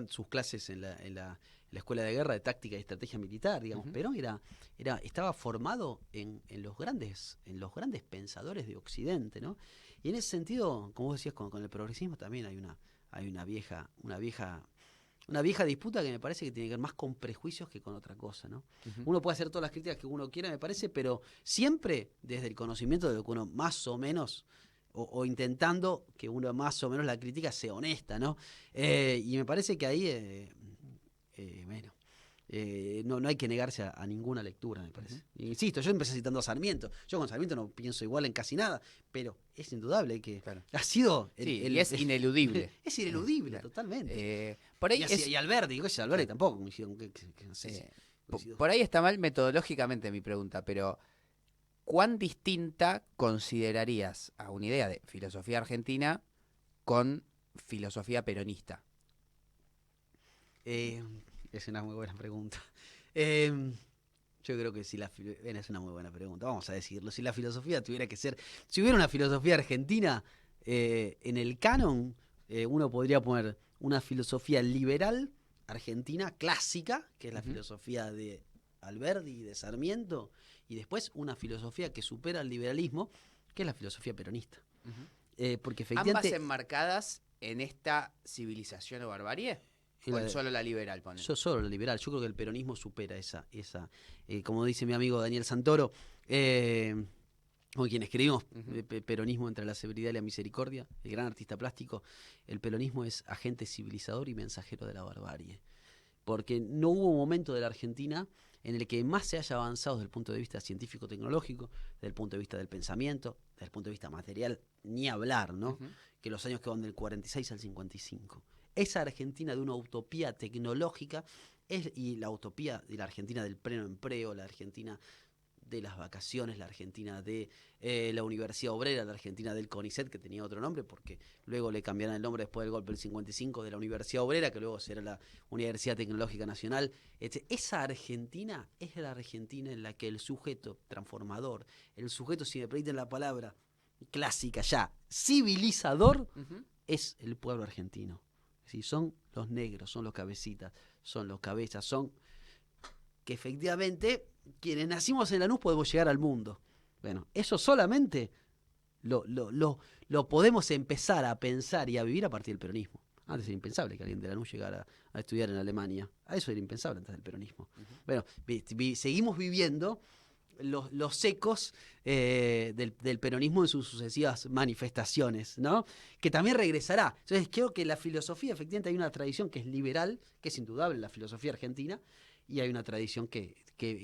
sus clases en la escuela de guerra de táctica y estrategia militar, digamos. Perón estaba formado en los grandes pensadores de Occidente, ¿no? Y en ese sentido, como vos decías, con el progresismo también hay una vieja disputa que me parece que tiene que ver más con prejuicios que con otra cosa, ¿no? Uno puede hacer todas las críticas que uno quiera, me parece, pero siempre desde el conocimiento de lo que uno más o menos o intentando que uno más o menos la crítica sea honesta, ¿no? Y me parece que ahí, no hay que negarse a ninguna lectura, me parece. Insisto, yo empecé citando a Sarmiento. Yo con Sarmiento no pienso igual en casi nada, pero es indudable que ha sido... y es ineludible. Es ineludible, totalmente. Por ahí y Alberti, Alberti tampoco coincido. No sé por ahí está mal metodológicamente mi pregunta, pero... ¿Cuán distinta considerarías a una idea de filosofía argentina con filosofía peronista? Es una muy buena pregunta. Yo creo que es una muy buena pregunta, vamos a decirlo. Si la filosofía tuviera que ser... Si hubiera una filosofía argentina en el canon, uno podría poner una filosofía liberal argentina clásica, que es la filosofía de Alberti y de Sarmiento, y después una filosofía que supera el liberalismo, que es la filosofía peronista. Porque efectivamente... ¿Ambas enmarcadas en esta civilización o barbarie? ¿O solo la liberal? Solo la liberal. Yo creo que el peronismo supera esa como dice mi amigo Daniel Santoro, con quien escribimos Peronismo entre la severidad y la misericordia, el gran artista plástico, el peronismo es agente civilizador y mensajero de la barbarie. Porque no hubo momento de la Argentina en el que más se haya avanzado desde el punto de vista científico-tecnológico, desde el punto de vista del pensamiento, desde el punto de vista material, ni hablar, ¿no? Que los años que van del 46 al 55. Esa Argentina de una utopía tecnológica y la utopía de la Argentina del pleno empleo, la Argentina de las vacaciones, la Argentina de la Universidad Obrera, la Argentina del CONICET, que tenía otro nombre, porque luego le cambiaron el nombre después del golpe del 55 de la Universidad Obrera, que luego será la Universidad Tecnológica Nacional. Esa Argentina es la Argentina en la que el sujeto transformador, el sujeto, si me permiten la palabra clásica ya, civilizador, es el pueblo argentino. ¿Sí? Son los negros, son los cabecitas, son los cabezas, son que efectivamente quienes nacimos en Lanús podemos llegar al mundo. Bueno, eso solamente lo podemos empezar a pensar y a vivir a partir del peronismo. Antes era impensable que alguien de Lanús llegara a estudiar en Alemania. A eso era impensable antes del peronismo. Bueno, seguimos viviendo los ecos del peronismo en sus sucesivas manifestaciones, ¿no? Que también regresará. Entonces creo que la filosofía, efectivamente, hay una tradición que es liberal, que es indudable la filosofía argentina, y hay una tradición que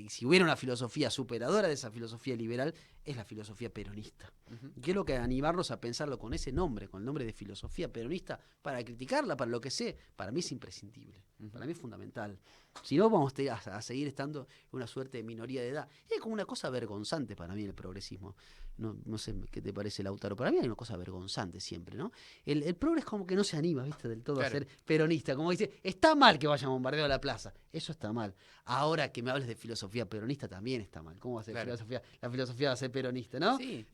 si hubiera una filosofía superadora de esa filosofía liberal, es la filosofía peronista. Y quiero que animarnos a pensarlo con ese nombre, con el nombre de filosofía peronista, para criticarla, para lo que sé, para mí es imprescindible, para mí es fundamental. Si no, vamos a seguir estando en una suerte de minoría de edad. Es como una cosa vergonzante para mí el progresismo. No sé qué te parece, Lautaro. Para mí hay una cosa vergonzante siempre, ¿no? El progres como que no se anima, ¿viste? Del todo a ser peronista. Como dice, está mal que vayan a bombardear a la plaza. Eso está mal. Ahora que me hables de filosofía peronista también está mal. ¿Cómo va a ser la filosofía va a ser peronista, no? Sí.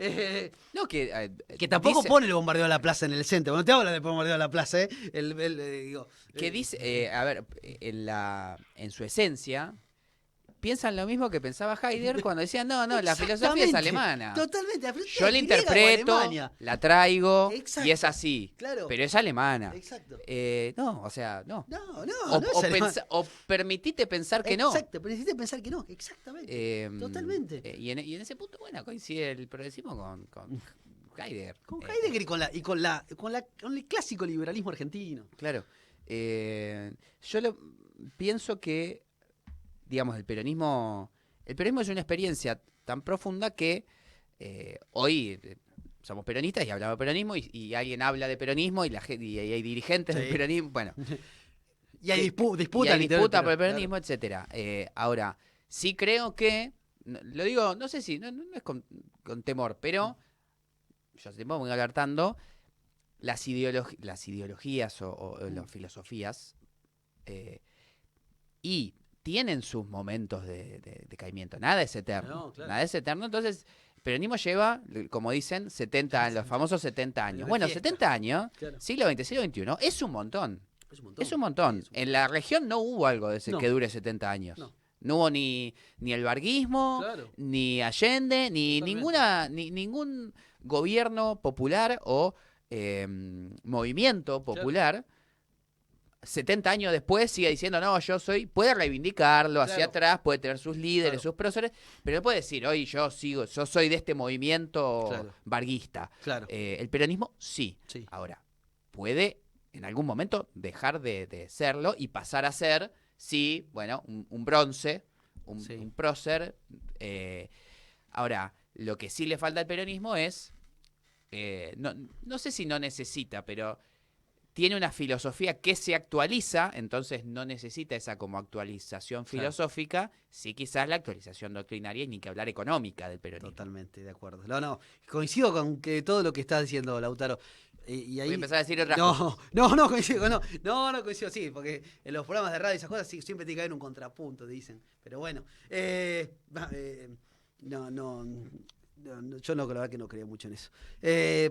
No, que tampoco pone el bombardeo a la plaza en el centro. No te habla del bombardeo a la plaza, ¿eh? Que dice, a ver, en su esencia, piensan lo mismo que pensaba Heidegger cuando decían, no, la filosofía es alemana. Totalmente. Yo la interpreto, la traigo, exacto, y es así. Claro. Pero es alemana. Exacto. No, o sea, no. O permitite pensar que no. Exacto, permitite pensar que no. Exactamente. Totalmente. Y en ese punto, bueno, coincide el progresismo con Heidegger. Con Heidegger y con el clásico liberalismo argentino. Claro. Yo pienso que, digamos, el peronismo es una experiencia tan profunda que hoy somos peronistas y hablamos de peronismo y alguien habla de peronismo y hay dirigentes del peronismo, bueno. Y hay disputa por el peronismo, claro, etcétera. Ahora, sí creo que, lo digo, no sé si, no es con temor, pero yo hace tiempo me voy alertando, las ideologías o las filosofías y tienen sus momentos de caimiento. Nada es eterno. No, claro. Nada es eterno. Entonces, el peronismo lleva, como dicen, 70 años, los famosos 70 años. Bueno, 70 años, claro. Siglo XX, siglo XXI, es un montón. Es un montón. En la región no hubo algo de que dure 70 años. No hubo ni el varguismo, claro, ni Allende, ni ningún gobierno popular o movimiento popular. Claro. 70 años después sigue diciendo, no, yo soy, puede reivindicarlo, claro, hacia atrás, puede tener sus líderes, claro, sus próceres, pero no puede decir, hoy yo soy de este movimiento, claro, varguista. Claro. El peronismo sí. Ahora, puede en algún momento dejar de serlo y pasar a ser, sí, bueno, un bronce, un prócer. Ahora, lo que sí le falta al peronismo es, no sé si no necesita, pero tiene una filosofía que se actualiza, entonces no necesita esa como actualización filosófica, sí quizás la actualización doctrinaria y ni que hablar económica del peronismo. Totalmente, de acuerdo. No, coincido con que todo lo que estás diciendo, Lautaro. Y ahí, voy a empezar a decir otras cosas. No coincido, no coincido, sí, porque en los programas de radio y esas cosas siempre tiene que haber un contrapunto, dicen. Pero bueno, yo no, la verdad que no creo mucho en eso.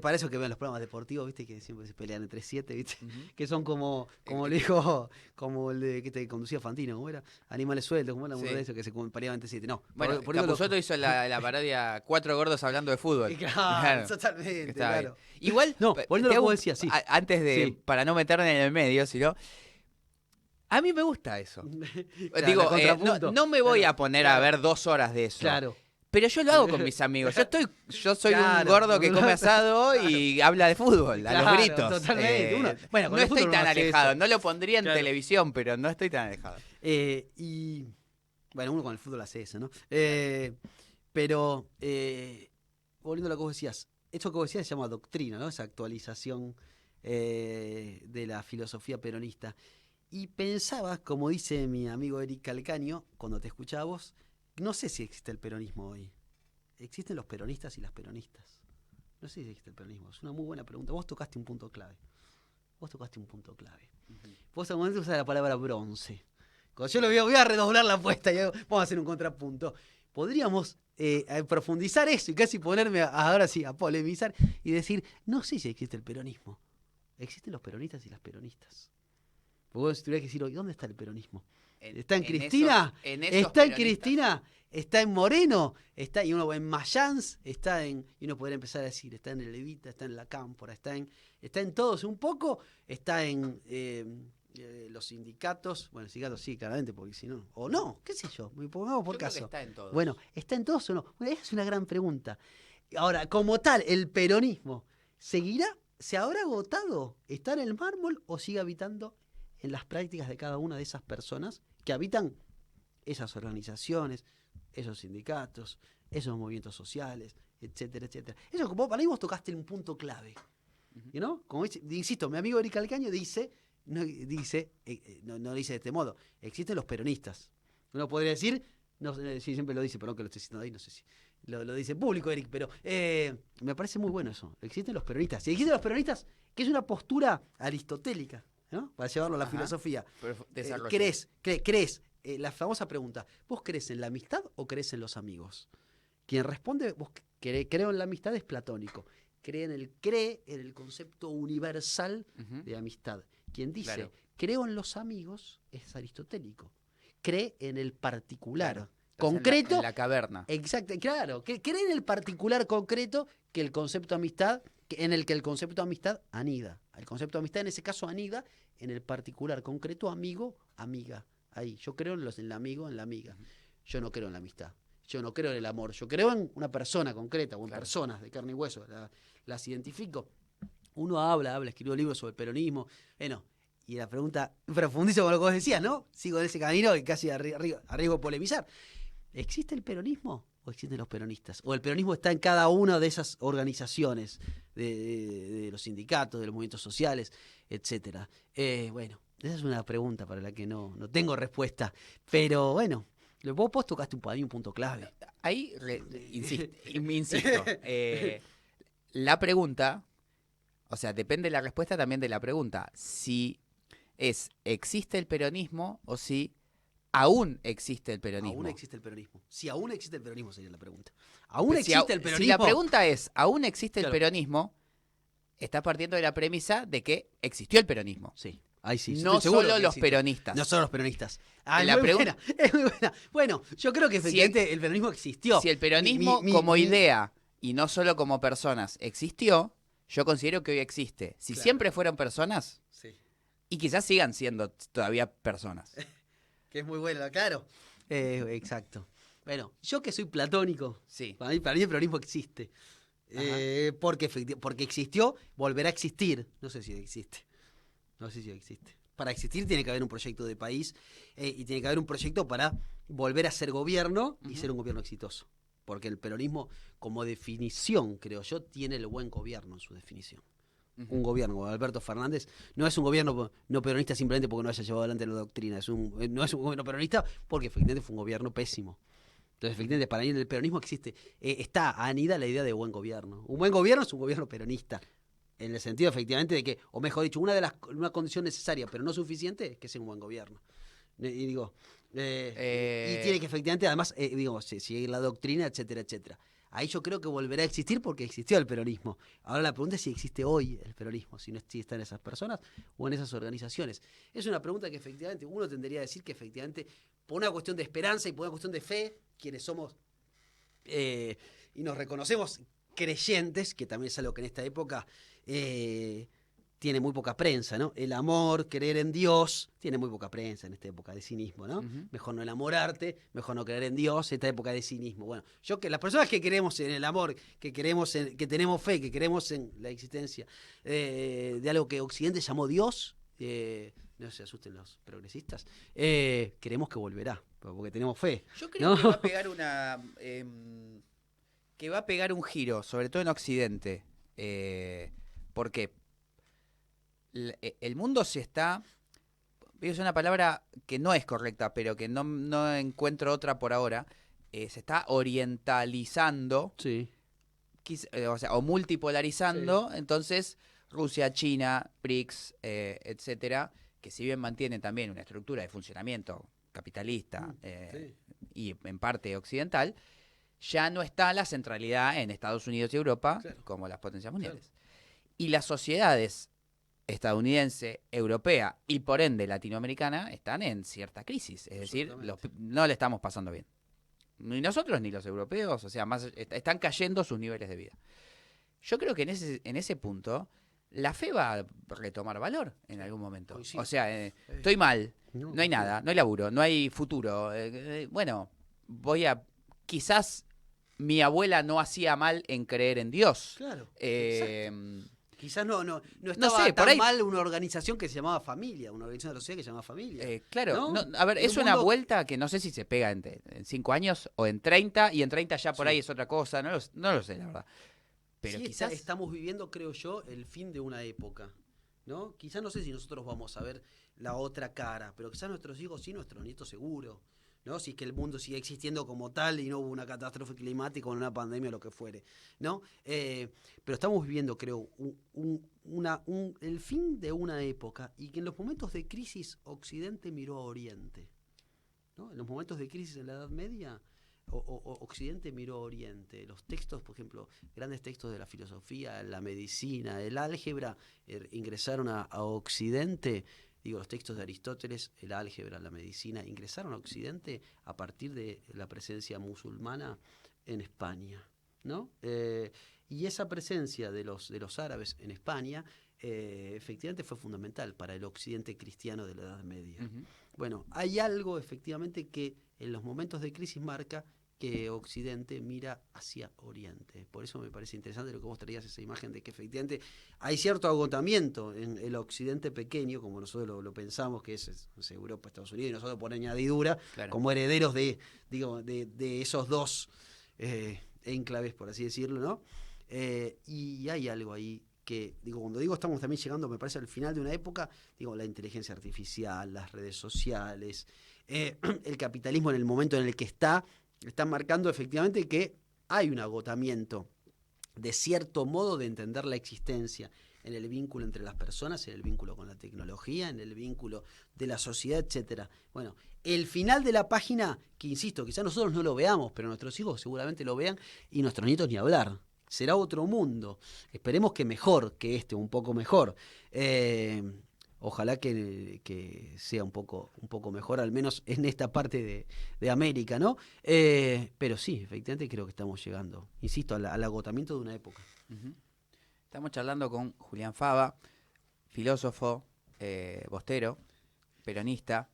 Para eso que ven los programas deportivos, viste, que siempre se pelean entre 7, viste, que son como le dijo, como el de que te conducía Fantino, ¿cómo era? Animales sueltos, ¿cómo era uno de esos que se peleaban entre 7? No. Bueno, Capusotto hizo la parodia 4 gordos hablando de fútbol. Claro, totalmente, claro. Igual, antes de, para no meterme en el medio, sino, a mí me gusta eso. Claro, digo, no me voy a poner a ver 2 horas de eso. Claro. Pero yo lo hago con mis amigos. Yo soy un gordo que come asado y habla de fútbol, a los gritos. Totalmente. No estoy tan alejado. No lo pondría en televisión, pero no estoy tan alejado. Y Bueno, uno con el fútbol hace eso, ¿no? Pero, volviendo a lo que vos decías, esto que vos decías se llama doctrina, ¿no? Esa actualización de la filosofía peronista. Y pensaba, como dice mi amigo Eric Calcaño, cuando te escuchaba a vos, no sé si existe el peronismo hoy. ¿Existen los peronistas y las peronistas? No sé si existe el peronismo. Es una muy buena pregunta. Vos tocaste un punto clave. Vos en un momento usás la palabra bronce. Cuando yo lo voy a redoblar la apuesta y vamos a hacer un contrapunto. Podríamos profundizar eso y casi ponerme ahora sí a polemizar y decir, no sé si existe el peronismo. Existen los peronistas y las peronistas. Porque vos tuvieras que decir, ¿dónde está el peronismo? ¿Está en Cristina? ¿Está en Cristina? ¿Está en Moreno? ¿Está y uno en Mayans? ¿Está en, y uno podría empezar a decir, está en el Levita, está en la Cámpora, está en todos un poco, está en los sindicatos, bueno, sindicatos sí, claramente, porque si no, o no, qué sé yo, pongamos por caso. Creo que está en todos. Bueno, ¿está en todos o no? Bueno, esa es una gran pregunta. Ahora, como tal, el peronismo, ¿se habrá agotado estar en el mármol o sigue habitando en las prácticas de cada una de esas personas que habitan esas organizaciones, esos sindicatos, esos movimientos sociales, etcétera, etcétera? Eso, como para mí vos tocaste un punto clave, ¿no? Como insisto, mi amigo Eric Calcaño no dice de este modo, existen los peronistas. Uno podría decir, no sé si siempre lo dice, pero no que lo estoy diciendo ahí, no sé si lo dice en público, Eric, pero me parece muy bueno eso. Existen los peronistas. Si existen los peronistas, que es una postura aristotélica, ¿no? Para llevarlo a la filosofía. ¿Crees? La famosa pregunta, ¿vos crees en la amistad o crees en los amigos? Quien responde, creo en la amistad, es platónico. Cree en el concepto universal de amistad. Quien dice, creo en los amigos, es aristotélico. Cree en el particular, concreto. En la caverna. Exacto, claro. Cree en el particular concreto que el concepto de amistad, en el que el concepto de amistad anida. El concepto de amistad en ese caso anida en el particular concreto, amigo, amiga. Ahí, yo creo en el amigo, en la amiga. Yo no creo en la amistad. Yo no creo en el amor. Yo creo en una persona concreta o en personas de carne y hueso. Las identifico. Uno escribió libros sobre el peronismo. Bueno, y la pregunta, profundizo con lo que vos decías, ¿no? Sigo en ese camino y casi arriesgo de polemizar. ¿Existe el peronismo o existen los peronistas? ¿O el peronismo está en cada una de esas organizaciones, de los sindicatos, de los movimientos sociales, etcétera? Bueno, esa es una pregunta para la que no tengo respuesta. Pero bueno, vos tocaste un punto clave. Ahí insisto. La pregunta, o sea, depende la respuesta también de la pregunta. Si ¿existe el peronismo o si aún existe el peronismo? Aún existe el peronismo. Si aún existe el peronismo sería la pregunta. ¿Aún existe el peronismo? Si la pregunta es, ¿aún existe el peronismo? Está partiendo de la premisa de que existió el peronismo. Sí. Ahí sí. No solo los peronistas. No solo los peronistas. Es muy buena. Bueno, yo creo que efectivamente el peronismo existió. Si el peronismo como idea y no solo como personas existió, yo considero que hoy existe. Si siempre fueron personas, y quizás sigan siendo todavía personas. Que es muy buena, claro. Exacto. Bueno, yo que soy platónico, para mí el peronismo existe. Porque existió, volverá a existir. No sé si existe. Para existir tiene que haber un proyecto de país y tiene que haber un proyecto para volver a ser gobierno y ser un gobierno exitoso. Porque el peronismo, como definición, creo yo, tiene el buen gobierno en su definición. Un gobierno como Alberto Fernández no es un gobierno no peronista simplemente porque no haya llevado adelante la doctrina. No es un gobierno peronista porque efectivamente fue un gobierno pésimo. Entonces, efectivamente, para mí en el peronismo existe, está anida la idea de buen gobierno. Un buen gobierno es un gobierno peronista. En el sentido, efectivamente, de que, o mejor dicho, una condición necesaria, pero no suficiente, es que sea un buen gobierno. Y digo, y tiene que, efectivamente, además, seguir la doctrina, etcétera, etcétera. Ahí yo creo que volverá a existir porque existió el peronismo. Ahora la pregunta es si existe hoy el peronismo, si está en esas personas o en esas organizaciones. Es una pregunta que, efectivamente, uno tendría a decir que, efectivamente, por una cuestión de esperanza y por una cuestión de fe, quienes somos y nos reconocemos creyentes, que también es algo que en esta época tiene muy poca prensa, ¿no? El amor, creer en Dios, tiene muy poca prensa en esta época de cinismo, ¿no? Mejor no enamorarte, mejor no creer en Dios, esta época de cinismo. Bueno, las personas que creemos en el amor, que tenemos fe, que creemos en la existencia de algo que Occidente llamó Dios, no se asusten los progresistas, creemos que volverá, porque tenemos fe. Yo creo que va a pegar que va a pegar un giro, sobre todo en Occidente, porque el mundo se está, es una palabra que no es correcta, pero que no encuentro otra por ahora, se está orientalizando, Sí. o multipolarizando, sí. Entonces Rusia, China, BRICS, etcétera, que si bien mantienen también una estructura de funcionamiento capitalista sí. Y en parte occidental, ya no está la centralidad en Estados Unidos y Europa, claro, como las potencias mundiales. Claro. Y las sociedades estadounidense, europea y por ende latinoamericana están en cierta crisis, es decir, no le estamos pasando bien. Ni nosotros ni los europeos, o sea, están cayendo sus niveles de vida. Yo creo que en ese punto la fe va a retomar valor en algún momento. Sí. O sea, estoy mal, no hay nada, no hay laburo, no hay futuro. Bueno, quizás mi abuela no hacía mal en creer en Dios. Claro, quizás no estaba tan mal una organización que se llamaba familia, una organización de la sociedad que se llamaba familia. Claro, ¿no? A ver, es una vuelta que no sé si se pega en 5 años o en 30, y en 30 ya por ahí es otra cosa, no lo sé, la verdad. Pero sí, quizás estamos viviendo, creo yo, el fin de una época, ¿no? Quizás no sé si nosotros vamos a ver la otra cara, pero quizás nuestros hijos sí, nuestros nietos seguro, ¿no? Si es que el mundo sigue existiendo como tal y no hubo una catástrofe climática o una pandemia o lo que fuere, ¿no? Pero estamos viviendo, creo, el fin de una época, y que en los momentos de crisis Occidente miró a Oriente, ¿no? En los momentos de crisis en la Edad Media, Occidente miró a Oriente. Los textos, por ejemplo, grandes textos de la filosofía, la medicina, el álgebra, ingresaron a Occidente. Digo, los textos de Aristóteles, el álgebra, la medicina, ingresaron a Occidente a partir de la presencia musulmana en España, ¿no? Y esa presencia de los árabes en España efectivamente fue fundamental para el Occidente cristiano de la Edad Media. Uh-huh. Bueno, hay algo efectivamente que en los momentos de crisis marca que Occidente mira hacia Oriente. Por eso me parece interesante lo que vos traías, esa imagen de que efectivamente hay cierto agotamiento en el Occidente pequeño, como nosotros lo pensamos, que es Europa, Estados Unidos, y nosotros por añadidura, claro, como herederos de esos dos enclaves, por así decirlo, ¿no? Y hay algo ahí que, cuando digo estamos también llegando, me parece, al final de una época, la inteligencia artificial, las redes sociales, el capitalismo en el momento en el que están marcando efectivamente que hay un agotamiento de cierto modo de entender la existencia en el vínculo entre las personas, en el vínculo con la tecnología, en el vínculo de la sociedad, etcétera. Bueno, el final de la página, que insisto, quizás nosotros no lo veamos, pero nuestros hijos seguramente lo vean, y nuestros nietos ni hablar. Será otro mundo. Esperemos que mejor que un poco mejor. Ojalá que sea un poco mejor, al menos en esta parte de América, ¿no? Pero sí, efectivamente creo que estamos llegando, insisto, al agotamiento de una época. Uh-huh. Estamos charlando con Julián Fava, filósofo, bostero, peronista.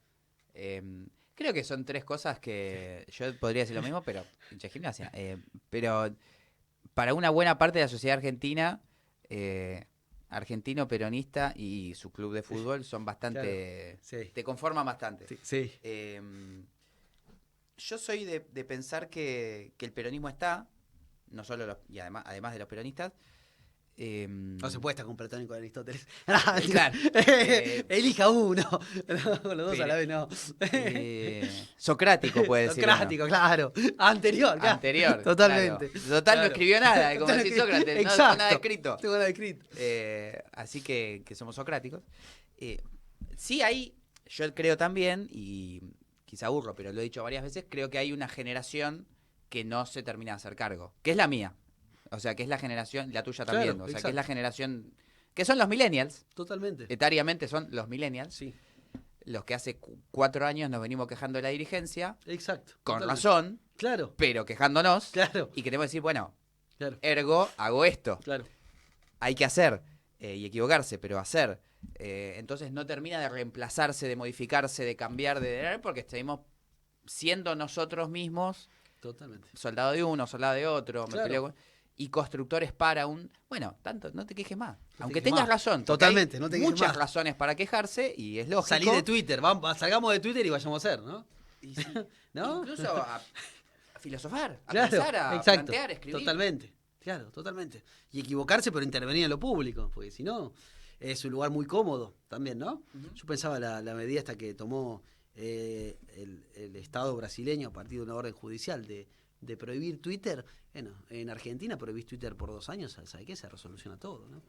Creo que son 3 cosas que yo podría decir lo mismo, pero hincha de gimnasia. Pero para una buena parte de la sociedad argentina, argentino, peronista y su club de fútbol son bastante... Claro, sí. Te conforman bastante. Sí. Sí. Yo soy de pensar que el peronismo está, no solo y además de los peronistas. No se puede estar con Platón y con Aristóteles. Claro. Elija uno. No, los dos a la vez no. Socrático puede decir. Socrático, claro. Anterior. Totalmente. Claro. Total, no escribió nada, como decía Sócrates. Exacto. No nada escrito. Tengo nada escrito. Así que somos socráticos. Sí hay, yo creo también, y quizá aburro, pero lo he dicho varias veces, creo que hay una generación que no se termina de hacer cargo, que es la mía. O sea, que es la generación, la tuya también, claro, o sea, exacto, que es la generación, que son los millennials. Totalmente. Etariamente son los millennials. Sí. Los que hace 4 años nos venimos quejando de la dirigencia. Exacto. Con totalmente. Razón. Claro. Pero quejándonos. Claro. Y queremos decir, bueno, claro, ergo, hago esto. Claro. Hay que hacer, y equivocarse, pero hacer. Entonces no termina de reemplazarse, de modificarse, de cambiar, porque seguimos siendo nosotros mismos. Totalmente. Soldado de uno, soldado de otro. Claro. Me peleo con... y constructores para un... Bueno, tanto, no te quejes más. te Aunque quejes tengas más. razón. porque Totalmente, hay no te quejes muchas más. razones para quejarse y es lógico. Salí de Twitter, salgamos de Twitter y vayamos a hacer, ¿no? Y sí, ¿No? incluso a filosofar, a Claro, pensar, a exacto, plantear, a escribir. totalmente, claro, totalmente. Y equivocarse, pero intervenir en lo público, porque si no, es un lugar muy cómodo también, ¿no? Yo pensaba la medida esta que tomó el Estado brasileño a partir de una orden judicial de prohibir Twitter. Bueno, en Argentina prohibís Twitter por 2 años, ¿sabes qué? Se resoluciona todo, ¿no?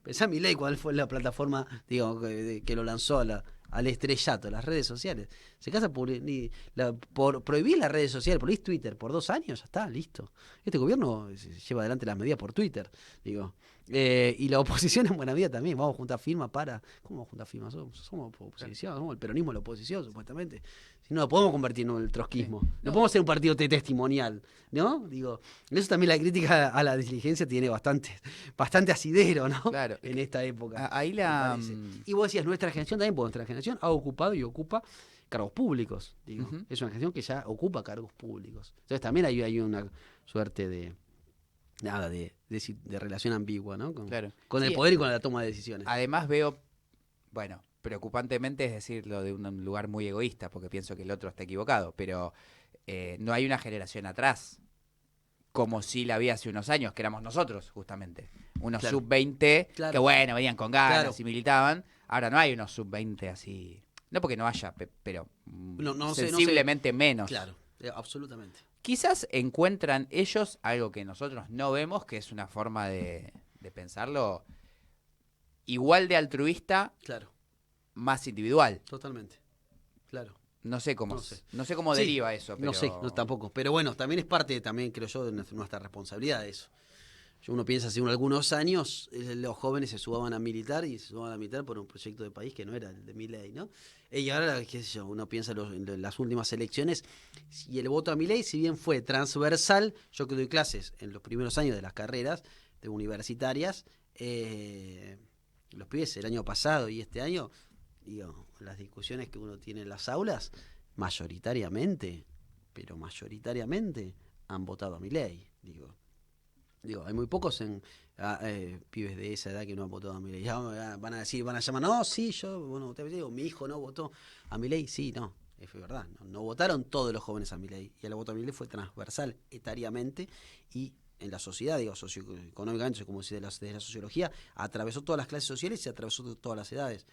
Pensá Milei, ¿cuál fue la plataforma, digo, que lo lanzó al estrellato, las redes sociales? Se casa por prohibir las redes sociales, prohibís Twitter por 2 años, ya está, listo. Este gobierno lleva adelante las medidas por Twitter, digo. Y la oposición en buena vida también, vamos a juntar firmas para... ¿Cómo vamos a juntar firmas? Somos oposición, somos el peronismo de la oposición, supuestamente. Si no, podemos convertirnos en el trotskismo. Sí. No podemos ser un partido testimonial, ¿no? Digo, en eso también la crítica a la diligencia tiene bastante asidero, ¿no? Claro. En esta época. Ahí me parece. Y vos decías, nuestra generación también, porque nuestra generación ha ocupado y ocupa cargos públicos, digo. Es una generación que ya ocupa cargos públicos. Entonces también hay una suerte de relación ambigua, ¿no? Con Sí, el poder y con la toma de decisiones. Además veo, bueno, preocupantemente es decirlo de un lugar muy egoísta, porque pienso que el otro está equivocado, pero no hay una generación atrás, como si la había hace unos años, que éramos nosotros, justamente. Unos sub-20 que, bueno, venían con ganas y militaban. Ahora no hay unos sub-20 así. No porque no haya, pero sensiblemente menos. Claro, absolutamente. Quizás encuentran ellos algo que nosotros no vemos, que es una forma de pensarlo igual de altruista, más individual. Totalmente, claro. No sé cómo deriva eso. Pero... No sé, tampoco. Pero bueno, también es parte, creo yo, de nuestra responsabilidad eso. Uno piensa, hace algunos años, los jóvenes se subaban a militar y se subaban a militar por un proyecto de país que no era el de Milei, ¿no? Y ahora, qué sé yo, uno piensa en las últimas elecciones y el voto a Milei, si bien fue transversal, yo que doy clases en los primeros años de las carreras universitarias, los pibes el año pasado y este año, digo, las discusiones que uno tiene en las aulas, mayoritariamente han votado a Milei, digo, hay muy pocos pibes de esa edad que no han votado a Milei. Ya van a llamar, no, sí, yo voté a Milei, mi hijo no votó a Milei, sí, no, es verdad, no votaron todos los jóvenes a Milei, y el voto a Milei fue transversal etariamente y en la sociedad, digo, socioeconómicamente, como si desde la sociología, atravesó todas las clases sociales y atravesó todas las edades.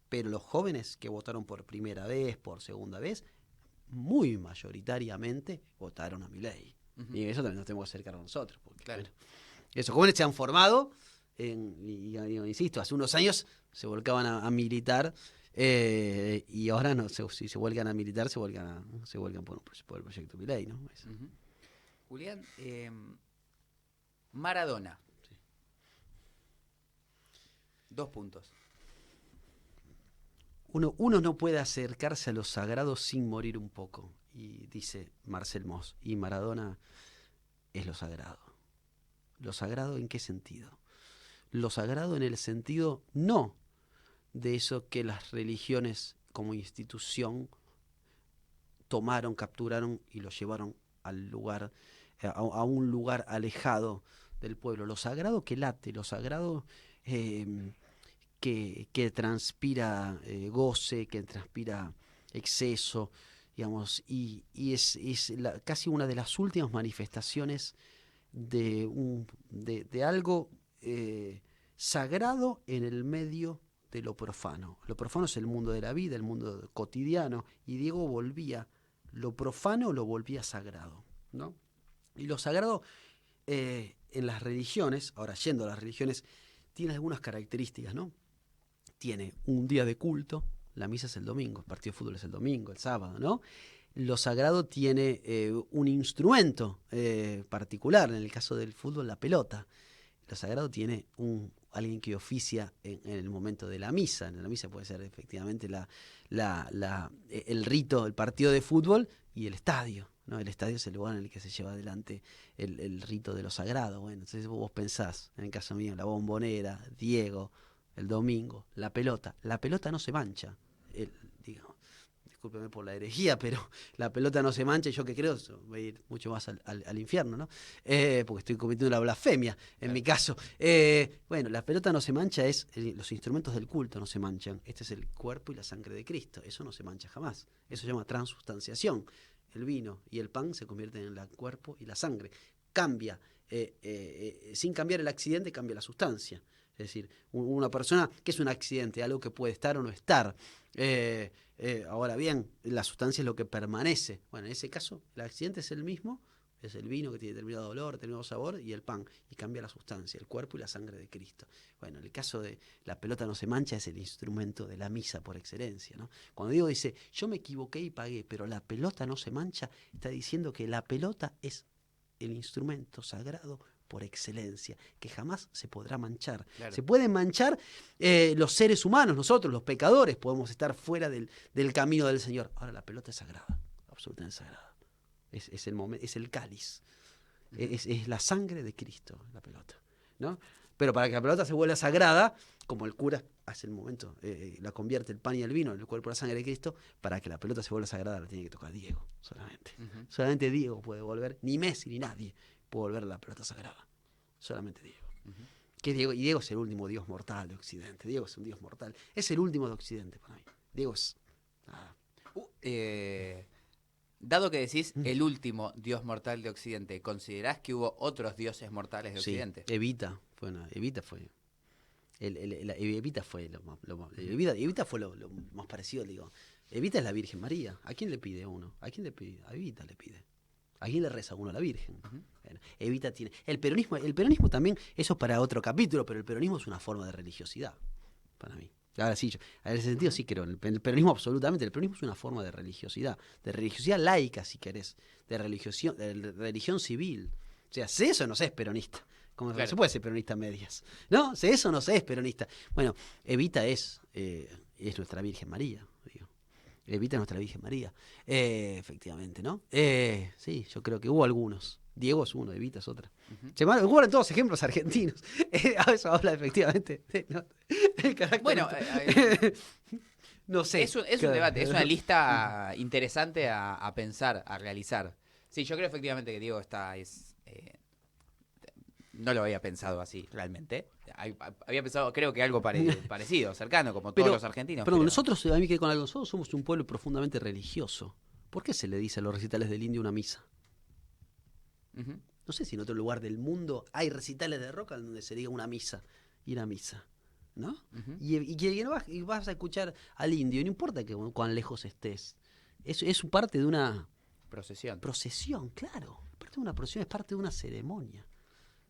Pero los jóvenes que votaron por primera vez, por segunda vez, muy mayoritariamente votaron a Milei. Y eso también nos tenemos que hacer cargo nosotros. Porque, bueno, esos jóvenes se han formado, insisto, hace unos años se volcaban a militar y ahora no, si se vuelcan a militar, se vuelcan por el proyecto Milei, ¿no? Julián, Maradona. Sí. 2 puntos. Uno no puede acercarse a lo sagrado sin morir un poco, y dice Marcel Mauss, y Maradona es lo sagrado. ¿Lo sagrado en qué sentido? Lo sagrado en el sentido no de eso que las religiones como institución tomaron, capturaron y lo llevaron al lugar, a un lugar alejado del pueblo. Lo sagrado que late, lo sagrado que transpira goce, que transpira exceso, digamos, y es casi una de las últimas manifestaciones de algo sagrado en el medio de lo profano. Lo profano es el mundo de la vida, el mundo cotidiano, y Diego lo profano lo volvía sagrado, ¿no? Y lo sagrado en las religiones, ahora yendo a las religiones, tiene algunas características, ¿no? Tiene un día de culto, la misa es el domingo, el partido de fútbol es el domingo, el sábado, ¿no? Lo sagrado tiene un instrumento particular, en el caso del fútbol, la pelota. Lo sagrado tiene alguien que oficia en el momento de la misa. En la misa puede ser efectivamente el rito, el partido de fútbol y el estadio, ¿no? El estadio es el lugar en el que se lleva adelante el rito de lo sagrado. Bueno, entonces vos pensás, en el caso mío, la Bombonera, Diego, el domingo, la pelota no se mancha. discúlpeme por la herejía, pero la pelota no se mancha, y yo que creo, voy a ir mucho más al infierno, ¿no? Porque estoy cometiendo una blasfemia, en mi caso. Bueno, la pelota no se mancha los instrumentos del culto no se manchan. Este es el cuerpo y la sangre de Cristo. Eso no se mancha jamás. Eso se llama transustanciación. El vino y el pan se convierten en el cuerpo y la sangre. Cambia, sin cambiar el accidente, cambia la sustancia. Es decir, una persona, ¿qué es un accidente? Algo que puede estar o no estar. Ahora bien, la sustancia es lo que permanece. Bueno, en ese caso, el accidente es el mismo, es el vino que tiene determinado olor, determinado sabor, y el pan, y cambia la sustancia, el cuerpo y la sangre de Cristo. Bueno, en el caso de la pelota no se mancha, es el instrumento de la misa por excelencia, ¿no? Cuando Diego dice, yo me equivoqué y pagué, pero la pelota no se mancha, está diciendo que la pelota es el instrumento sagrado por excelencia, que jamás se podrá manchar. Claro. Se pueden manchar los seres humanos, nosotros, los pecadores, podemos estar fuera del camino del Señor. Ahora la pelota es sagrada, absolutamente sagrada. Es el momento, es el cáliz, es la sangre de Cristo, la pelota, ¿no? Pero para que la pelota se vuelva sagrada, como el cura hace el momento, la convierte el pan y el vino en el cuerpo y la sangre de Cristo, para que la pelota se vuelva sagrada la tiene que tocar Diego, solamente. Solamente Diego puede volver, ni Messi ni nadie puede volver la pelota sagrada. Solamente Diego. Que Diego. Y Diego es el último dios mortal de Occidente. Diego es un dios mortal. Es el último de Occidente para mí. Diego es... Dado que decís el último dios mortal de Occidente, ¿considerás que hubo otros dioses mortales de Occidente? Sí, Evita fue Evita fue Evita fue lo más parecido, digo. Evita es la Virgen María. ¿A quién le pide uno? ¿A quién le pide? A Evita le pide. ¿A quién le reza uno? A la Virgen. Bueno, Evita tiene... El peronismo también, eso es para otro capítulo, pero el peronismo es una forma de religiosidad, para mí. Ahora sí, en ese sentido sí creo, el peronismo absolutamente, el peronismo es una forma de religiosidad laica, si querés, de religión civil. O sea, sé eso no sé es peronista. Como claro. No se puede ser peronista a medias. ¿No? Sé eso no sé es peronista. Bueno, Evita es nuestra Virgen María, digo. Evita nuestra Virgen María. Efectivamente, ¿no? Sí, yo creo que hubo algunos. Diego es uno, Evita es otra. Se me ocurren todos ejemplos argentinos. Eso habla efectivamente. ¿No? Bueno, no sé. Es un debate, es una lista interesante a pensar, a realizar. Sí, yo creo efectivamente que Diego no lo había pensado así, realmente. Había pensado, creo que algo parecido, cercano, como todos los argentinos. Pero nosotros, a mí que con algo, nosotros somos un pueblo profundamente religioso. ¿Por qué se le dice a los recitales del indio una misa? No sé si en otro lugar del mundo hay recitales de rock donde se diga una misa, ir a misa, ¿no? Y vas a escuchar al indio, no importa cuán lejos estés. Es parte de una... Procesión, claro. Parte de una procesión, es parte de una ceremonia,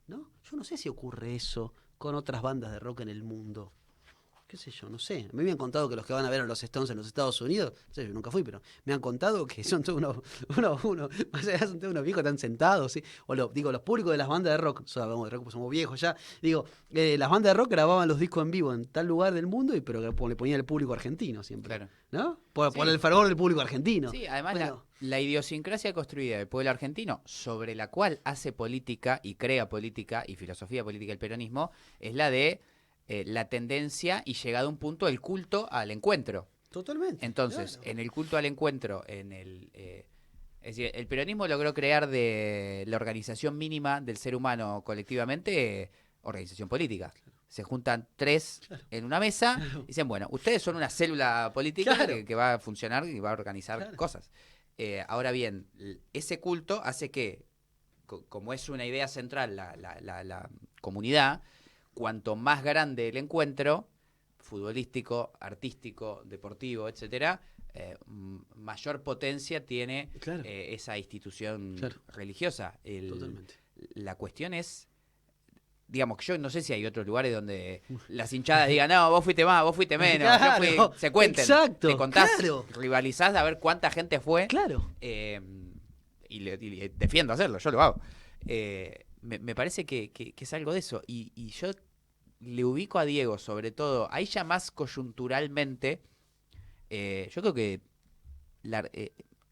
¿no? Yo no sé si ocurre eso con otras bandas de rock en el mundo. Qué sé yo, no sé. A mí me han contado que los que van a ver a los Stones en los Estados Unidos, no sé, yo nunca fui, pero me han contado que son todos son todos unos viejos tan sentados, ¿sí? O los públicos de las bandas de rock, hablamos de rock, pues somos viejos ya, las bandas de rock grababan los discos en vivo en tal lugar del mundo, pero le ponían el público argentino siempre, claro. ¿No? Por el fervor del público argentino. Sí, además la idiosincrasia construida del pueblo argentino, sobre la cual hace política y crea política y filosofía política el peronismo, es la de la tendencia y llegado a un punto del culto al encuentro. Totalmente. Entonces, claro. En el culto al encuentro, es decir, el peronismo logró crear de la organización mínima del ser humano colectivamente, organización política. Claro. Se juntan tres en una mesa y dicen, bueno, ustedes son una célula política que va a funcionar y va a organizar cosas. Ahora bien, ese culto hace que, como es una idea central la comunidad, cuanto más grande el encuentro, futbolístico, artístico, deportivo, etcétera, mayor potencia tiene esa institución religiosa. Totalmente. La cuestión es, digamos que yo no sé si hay otros lugares donde las hinchadas digan, no, vos fuiste más, vos fuiste menos, yo fui, se cuenten, exacto, te contás, rivalizás a ver cuánta gente fue, claro. Y defiendo hacerlo, yo lo hago. Me parece que es algo de eso, y yo le ubico a Diego, sobre todo, ahí ya más coyunturalmente, yo creo que la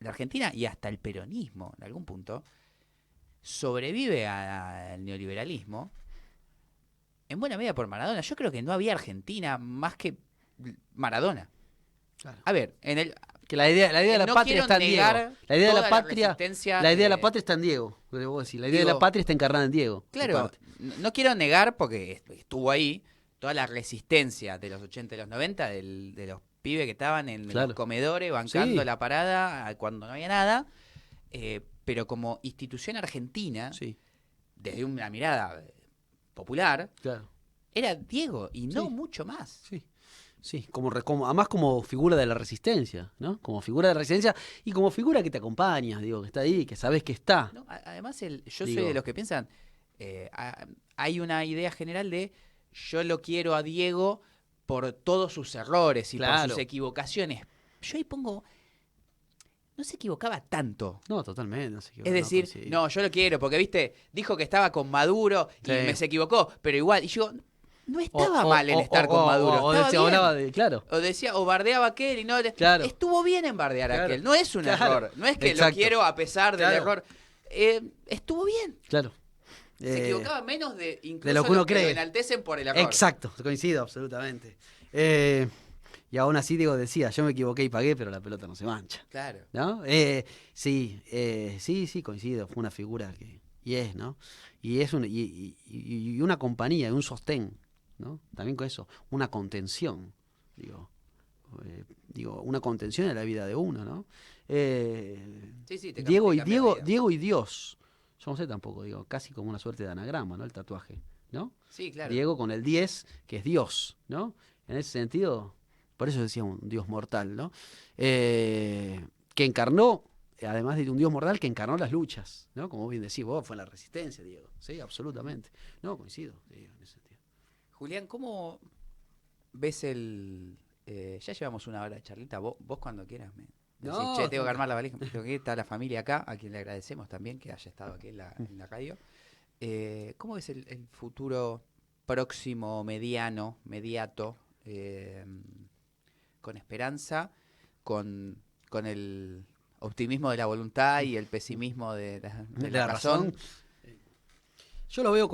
Argentina y hasta el peronismo, en algún punto, sobrevive al neoliberalismo, en buena medida por Maradona. Yo creo que no había Argentina más que Maradona. Claro. A ver, Que la idea de la no patria quiero está en Diego. negar La idea de toda la la patria, resistencia, la idea de la patria está en Diego. Lo que vos decís. La idea de digo, la patria está encarnada en Diego. en Claro, parte. no quiero negar, porque estuvo ahí, toda la resistencia de los 80 y los 90, de los pibes que estaban en Claro. los comedores bancando Sí. la parada cuando no había nada, pero como institución argentina, Sí, desde una mirada popular, claro. era Diego y no Sí. mucho más. Sí. Sí, además como figura de la resistencia, ¿no? Como figura de la resistencia y como figura que te acompaña, digo, que está ahí, que sabes que está. No, además, yo Digo. soy de los que piensan, hay una idea general de yo lo quiero a Diego por todos sus errores y por Claro. sus equivocaciones. Yo ahí pongo, no se equivocaba tanto. No, totalmente. No sé qué, Es decir, no, yo lo quiero porque, viste, dijo que estaba con Maduro y Sí. se equivocó, pero igual, y yo, no estaba mal en estar con Maduro, O estaba decía, bien. hablaba de, claro. O decía, o bardeaba a aquel y no. Claro. Estuvo bien en bardear a Claro. aquel. No es un Claro. error. No es que Exacto. lo quiero a pesar del Claro. error. Estuvo bien. Claro. Se equivocaba menos de incluso de lo que uno los cree. lo enaltecen por el error. Exacto, coincido absolutamente. Y aún así, digo, decía, yo me equivoqué y pagué, pero la pelota no se mancha. Claro. ¿No? Sí, coincido. Fue una figura que. Y es, ¿no? Y es y una compañía, un sostén, ¿no? También con eso, una contención, digo, una contención en la vida de uno, ¿no? Sí, te Diego cambia la vida. Diego y Dios. Yo no sé tampoco, digo, casi como una suerte de anagrama, ¿no? El tatuaje, ¿no? Sí, claro. Diego con el 10, que es Dios, ¿no? En ese sentido, por eso decía un Dios mortal, ¿no? Que encarnó, además de un Dios mortal, que encarnó las luchas, ¿no? Como bien decís vos, fue la resistencia, Diego. Sí, absolutamente. No, coincido, Diego, en ese sentido. Julián, ¿cómo ves ya llevamos una hora de charlita. Vos cuando quieras me decís, No, che, tengo que armar la valija, tengo que ir, está la familia acá, a quien le agradecemos también que haya estado aquí en la radio. ¿Cómo ves el futuro próximo, mediano, mediato, con esperanza, con el optimismo de la voluntad y el pesimismo de la razón? Yo lo veo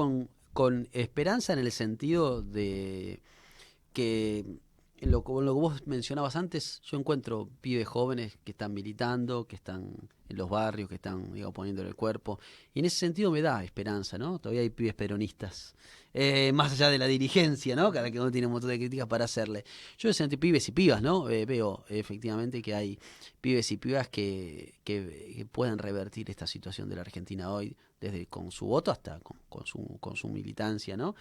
con esperanza en el sentido de que lo que vos mencionabas antes, yo encuentro pibes jóvenes que están militando, que están en los barrios, que están, digo, poniéndole el cuerpo. Y en ese sentido me da esperanza, ¿no? Todavía hay pibes peronistas. Más allá de la dirigencia, ¿no? Cada que uno tiene un montón de críticas para hacerle. Yo en ese sentido, pibes y pibas, ¿no? Veo efectivamente que hay pibes y pibas que pueden revertir esta situación de la Argentina hoy, desde con su voto hasta con su militancia, ¿no?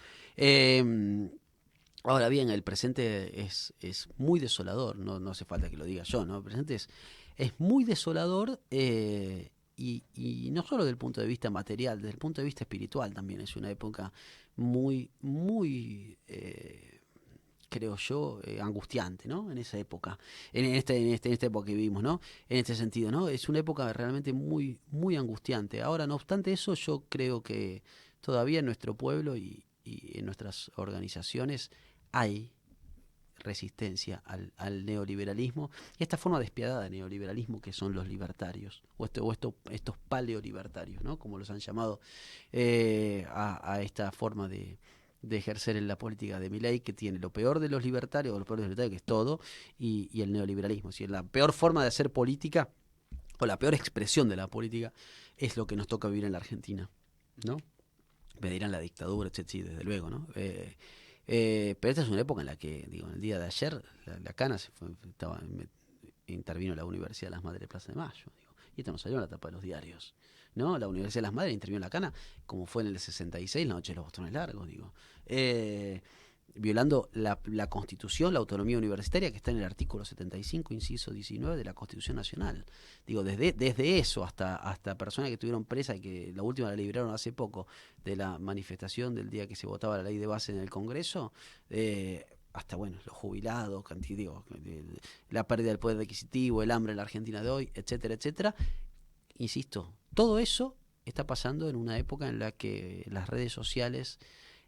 Ahora bien, el presente es muy desolador, no hace falta que lo diga yo, ¿no? El presente es muy desolador y no solo desde el punto de vista material, desde el punto de vista espiritual también es una época muy, muy, creo yo, angustiante, ¿no? En esa época, en esta época que vivimos, ¿no? En este sentido, ¿no? Es una época realmente muy, muy angustiante. Ahora, no obstante eso, yo creo que todavía en nuestro pueblo y en nuestras organizaciones hay resistencia al neoliberalismo y esta forma despiadada de neoliberalismo que son los libertarios o estos paleolibertarios, ¿no? Como los han llamado a esta forma de ejercer en la política de Milei, que tiene lo peor de los libertarios, o lo peor de los libertarios, que es todo, y el neoliberalismo. Es decir, la peor forma de hacer política o la peor expresión de la política es lo que nos toca vivir en la Argentina, ¿no? Me dirán la dictadura, etc. Sí, desde luego, ¿no? Pero esta es una época en la que, digo, en el día de ayer, la cana intervino la Universidad de las Madres de Plaza de Mayo, digo, y esto no salió en la tapa de los diarios, ¿no? La Universidad de las Madres intervino en la cana, como fue en el 66, la noche de los bastones largos, digo. Violando la Constitución, la autonomía universitaria que está en el artículo 75, inciso 19 de la Constitución Nacional. Digo, desde eso hasta personas que estuvieron presas y que la última la liberaron hace poco de la manifestación del día que se votaba la ley de base en el Congreso, hasta, bueno, los jubilados, digo, la pérdida del poder adquisitivo, el hambre en la Argentina de hoy, etcétera, etcétera. Insisto, todo eso está pasando en una época en la que las redes sociales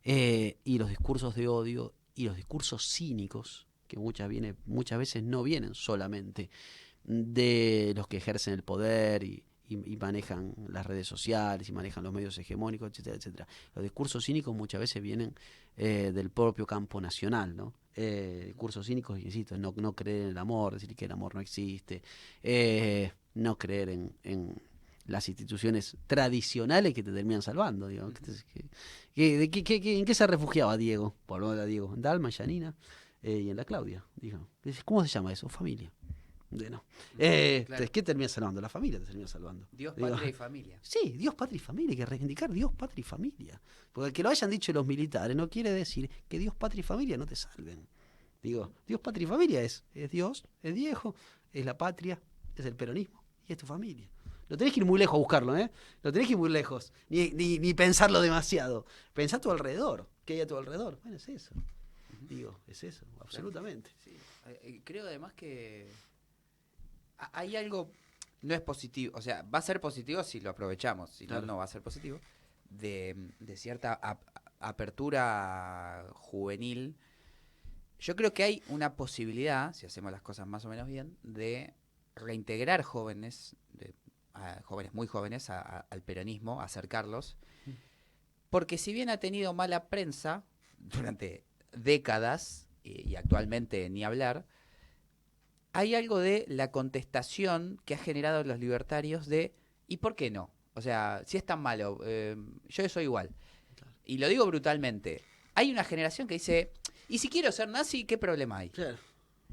y los discursos de odio y los discursos cínicos, que muchas veces no vienen solamente de los que ejercen el poder y y manejan las redes sociales y manejan los medios hegemónicos, etcétera, etcétera. Los discursos cínicos muchas veces vienen del propio campo nacional, ¿no? Discursos cínicos, insisto, no creer en el amor, decir que el amor no existe, no creer en las instituciones tradicionales que te terminan salvando, digamos. ¿En qué se refugiaba Diego? Por lo menos Diego, en Dalma, en Yanina y en la Claudia, digamos. ¿Cómo se llama eso? Familia. No. Claro. ¿Qué termina salvando? La familia te termina salvando. Dios, patria y familia. Sí, Dios, patria y familia. Hay que reivindicar Dios, patria y familia. Porque que lo hayan dicho los militares no quiere decir que Dios, patria y familia no te salven. Digo, Dios, patria y familia es Dios, es Diego, es la patria, es el peronismo y es tu familia. No tenés que ir muy lejos a buscarlo, ¿eh? No tenés que ir muy lejos, ni pensarlo demasiado. Pensá a tu alrededor. ¿Qué hay a tu alrededor? Bueno, es eso. Digo, es eso, absolutamente. Sí. Creo además que hay algo, no es positivo, o sea, va a ser positivo si lo aprovechamos, si Claro. no, no va a ser positivo, de cierta apertura juvenil. Yo creo que hay una posibilidad, si hacemos las cosas más o menos bien, de reintegrar jóvenes, jóvenes muy jóvenes, al peronismo, acercarlos, porque si bien ha tenido mala prensa durante décadas, y actualmente ni hablar, hay algo de la contestación que ha generado los libertarios de ¿y por qué no? O sea, si es tan malo, yo soy igual. Claro. Y lo digo brutalmente. Hay una generación que dice, ¿y si quiero ser nazi, qué problema hay? Claro.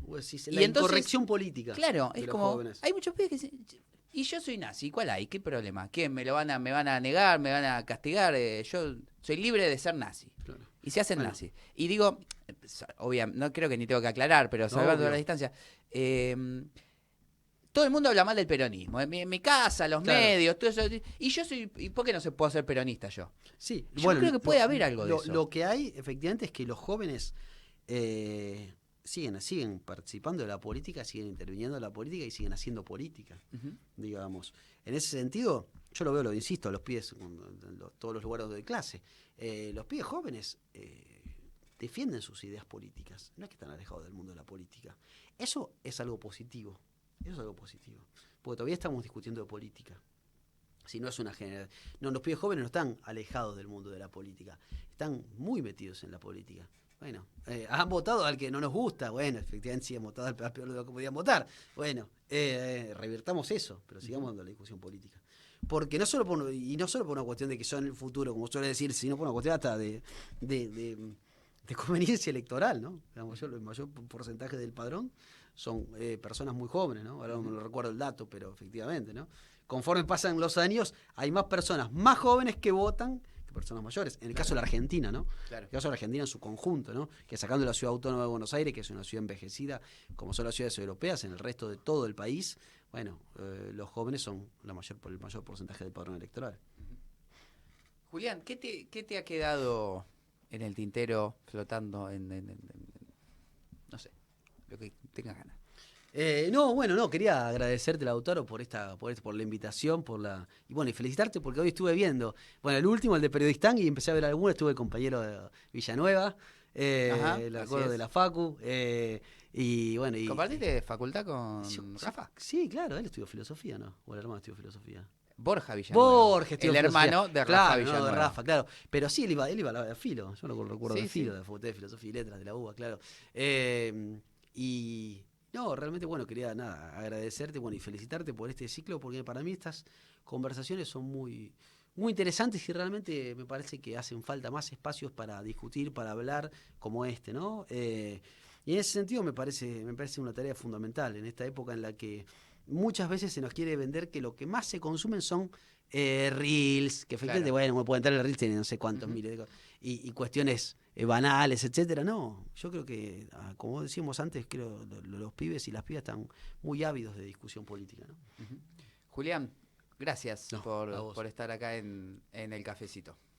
Pues sí, Y la entonces, incorrección política. Claro, de es los como, jóvenes. hay muchos pibes que dicen, y yo soy nazi, ¿cuál hay? ¿Qué problema? ¿Qué? ¿Me van a negar? ¿Me van a castigar? Yo soy libre de ser nazi. Claro. Y se hacen Bueno. nazi. Y digo, obviamente, no creo que ni tengo que aclarar, pero salvando obvio. la distancia, todo el mundo habla mal del peronismo. En mi casa, los Claro. medios, todo eso. Y yo soy, ¿y por qué no se puedo ser peronista yo? Sí, Yo creo que puede haber algo de eso. Lo que hay, efectivamente, es que los jóvenes siguen participando de la política, siguen interviniendo en la política y siguen haciendo política, digamos. En ese sentido, yo lo insisto, los pibes, todos los lugares de clase, los pibes jóvenes defienden sus ideas políticas, no es que están alejados del mundo de la política. Eso es algo positivo, porque todavía estamos discutiendo de política. Si no es una generación. No, los pibes jóvenes no están alejados del mundo de la política, están muy metidos en la política. Bueno, han votado al que no nos gusta, bueno, efectivamente sí han votado al peor de lo que podían votar. Bueno, revirtamos eso, pero sigamos dando la discusión política. Porque no solo por una cuestión de que son el futuro, como suele decir, sino por una cuestión hasta de conveniencia electoral, ¿no? El mayor porcentaje del padrón son personas muy jóvenes, ¿no? Ahora no recuerdo el dato, pero efectivamente, ¿no? Conforme pasan los años, hay más personas más jóvenes que votan que personas mayores. En el caso de la Argentina, ¿no? Claro. En el caso de la Argentina en su conjunto, ¿no? Que sacando la ciudad autónoma de Buenos Aires, que es una ciudad envejecida, como son las ciudades europeas, en el resto de todo el país, bueno, los jóvenes son el mayor porcentaje del padrón electoral. Julián, ¿qué te ha quedado en el tintero flotando no sé, lo que tengas ganas? Quería agradecerte, Lautaro, por la invitación, y felicitarte porque hoy estuve viendo, el último, el de Periodistán, y empecé a ver algunos, estuve el compañero de Villanueva, el acuerdo de la Facu, y ¿Compartiste facultad con Rafa? Sí, claro, él estudió filosofía, ¿no? O el hermano estudió filosofía. Borja Villanueva. Borja el hermano de Rafa claro, Villanueva. No, de Rafa, claro. Pero sí, él iba a la de Filo. Yo lo recuerdo Sí, de Filo, sí. de la Facultad de Filosofía y Letras de la UBA, claro. Realmente, quería agradecerte, y felicitarte por este ciclo, porque para mí estas conversaciones son muy, muy interesantes y realmente me parece que hacen falta más espacios para discutir, para hablar como este, ¿no? Y en ese sentido me parece una tarea fundamental en esta época en la que muchas veces se nos quiere vender que lo que más se consumen son reels, que efectivamente, Claro. uno puede entrar en el reels, tiene no sé cuántos miles de cosas, y cuestiones banales, etcétera. No, yo creo que, como decíamos antes, los pibes y las pibas están muy ávidos de discusión política, ¿no? Julián, gracias No, a vos. por estar acá en el cafecito.